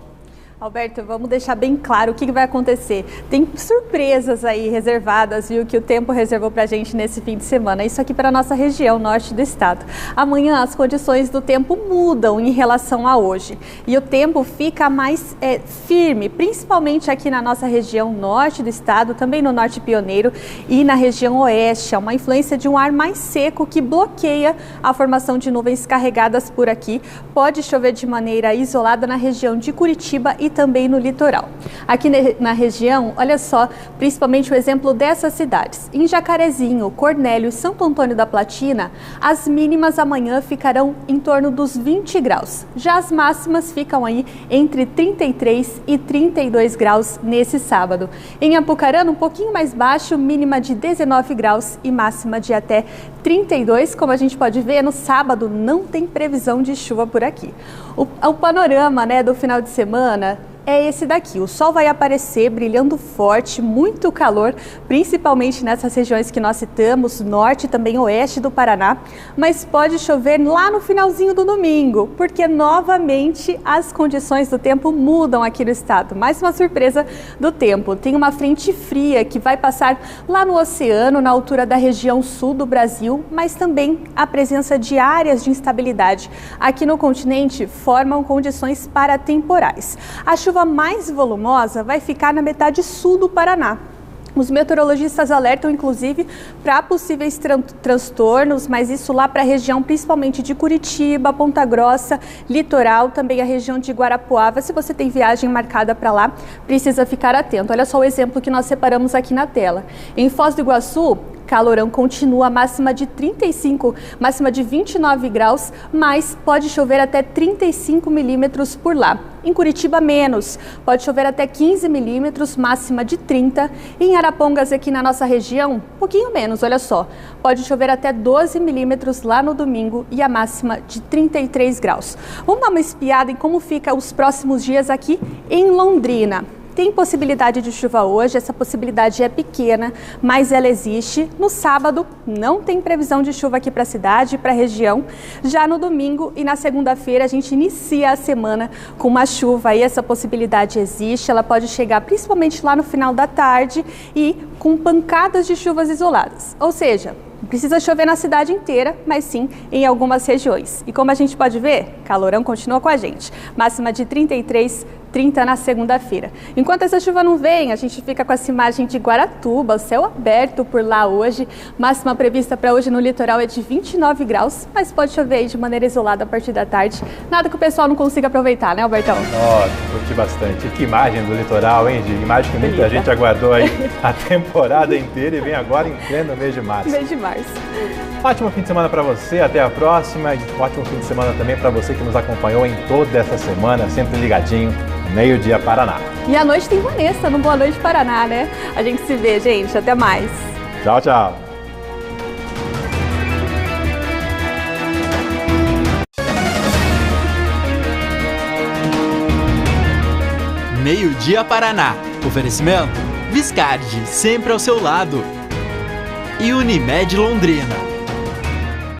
Alberto, vamos deixar bem claro o que vai acontecer. Tem surpresas aí reservadas, viu, que o tempo reservou pra gente nesse fim de semana. Isso aqui para a nossa região norte do estado. Amanhã as condições do tempo mudam em relação a hoje. E o tempo fica mais firme, principalmente aqui na nossa região norte do estado, também no norte pioneiro e na região oeste. É uma influência de um ar mais seco que bloqueia a formação de nuvens carregadas por aqui. Pode chover de maneira isolada na região de Curitiba e também no litoral. Aqui na região, olha só, principalmente o exemplo dessas cidades. Em Jacarezinho, Cornélio e Santo Antônio da Platina, as mínimas amanhã ficarão em torno dos 20 graus. Já as máximas ficam aí entre 33 e 32 graus nesse sábado. Em Apucarana, um pouquinho mais baixo, mínima de 19 graus e máxima de até 32. Como a gente pode ver, no sábado não tem previsão de chuva por aqui. O panorama, né, do final de semana é esse daqui. O sol vai aparecer brilhando forte, muito calor, principalmente nessas regiões que nós citamos, norte e também oeste do Paraná, mas pode chover lá no finalzinho do domingo, porque novamente as condições do tempo mudam aqui no estado. Mais uma surpresa do tempo. Tem uma frente fria que vai passar lá no oceano, na altura da região sul do Brasil, mas também a presença de áreas de instabilidade aqui no continente formam condições para temporais. A chuva mais volumosa vai ficar na metade sul do Paraná. Os meteorologistas alertam, inclusive, para possíveis transtornos, mas isso lá para a região principalmente de Curitiba, Ponta Grossa, litoral, também a região de Guarapuava. Se você tem viagem marcada para lá, precisa ficar atento. Olha só o exemplo que nós separamos aqui na tela. Em Foz do Iguaçu, calorão continua, máxima de 35, máxima de 29 graus, mas pode chover até 35 milímetros por lá. Em Curitiba, menos, pode chover até 15 milímetros, máxima de 30. Em Arapongas, aqui na nossa região, um pouquinho menos, olha só, pode chover até 12 milímetros lá no domingo e a máxima de 33 graus. Vamos dar uma espiada em como fica os próximos dias aqui em Londrina. Tem possibilidade de chuva hoje, essa possibilidade é pequena, mas ela existe. No sábado, não tem previsão de chuva aqui para a cidade e para a região. Já no domingo e na segunda-feira, a gente inicia a semana com uma chuva e essa possibilidade existe. Ela pode chegar principalmente lá no final da tarde e com pancadas de chuvas isoladas. Ou seja, não precisa chover na cidade inteira, mas sim em algumas regiões. E como a gente pode ver, calorão continua com a gente. Máxima de 33, 30 na segunda-feira. Enquanto essa chuva não vem, a gente fica com essa imagem de Guaratuba, o céu aberto por lá hoje. Máxima prevista para hoje no litoral é de 29 graus, mas pode chover aí de maneira isolada a partir da tarde. Nada que o pessoal não consiga aproveitar, né, Albertão? Nossa, curti bastante. Que imagem do litoral, hein, Gi? Imagem que muita gente aguardou aí a temporada inteira e vem agora em pleno mês de março. Mês de março. Ótimo fim de semana para você, até a próxima. E ótimo fim de semana também para você que nos acompanhou em toda essa semana, sempre ligadinho. Meio-dia Paraná. E à noite tem Vanessa no Boa Noite Paraná, né? A gente se vê, gente. Até mais. Tchau, tchau. Meio-dia Paraná. Oferecimento Viscardi, sempre ao seu lado. E Unimed Londrina.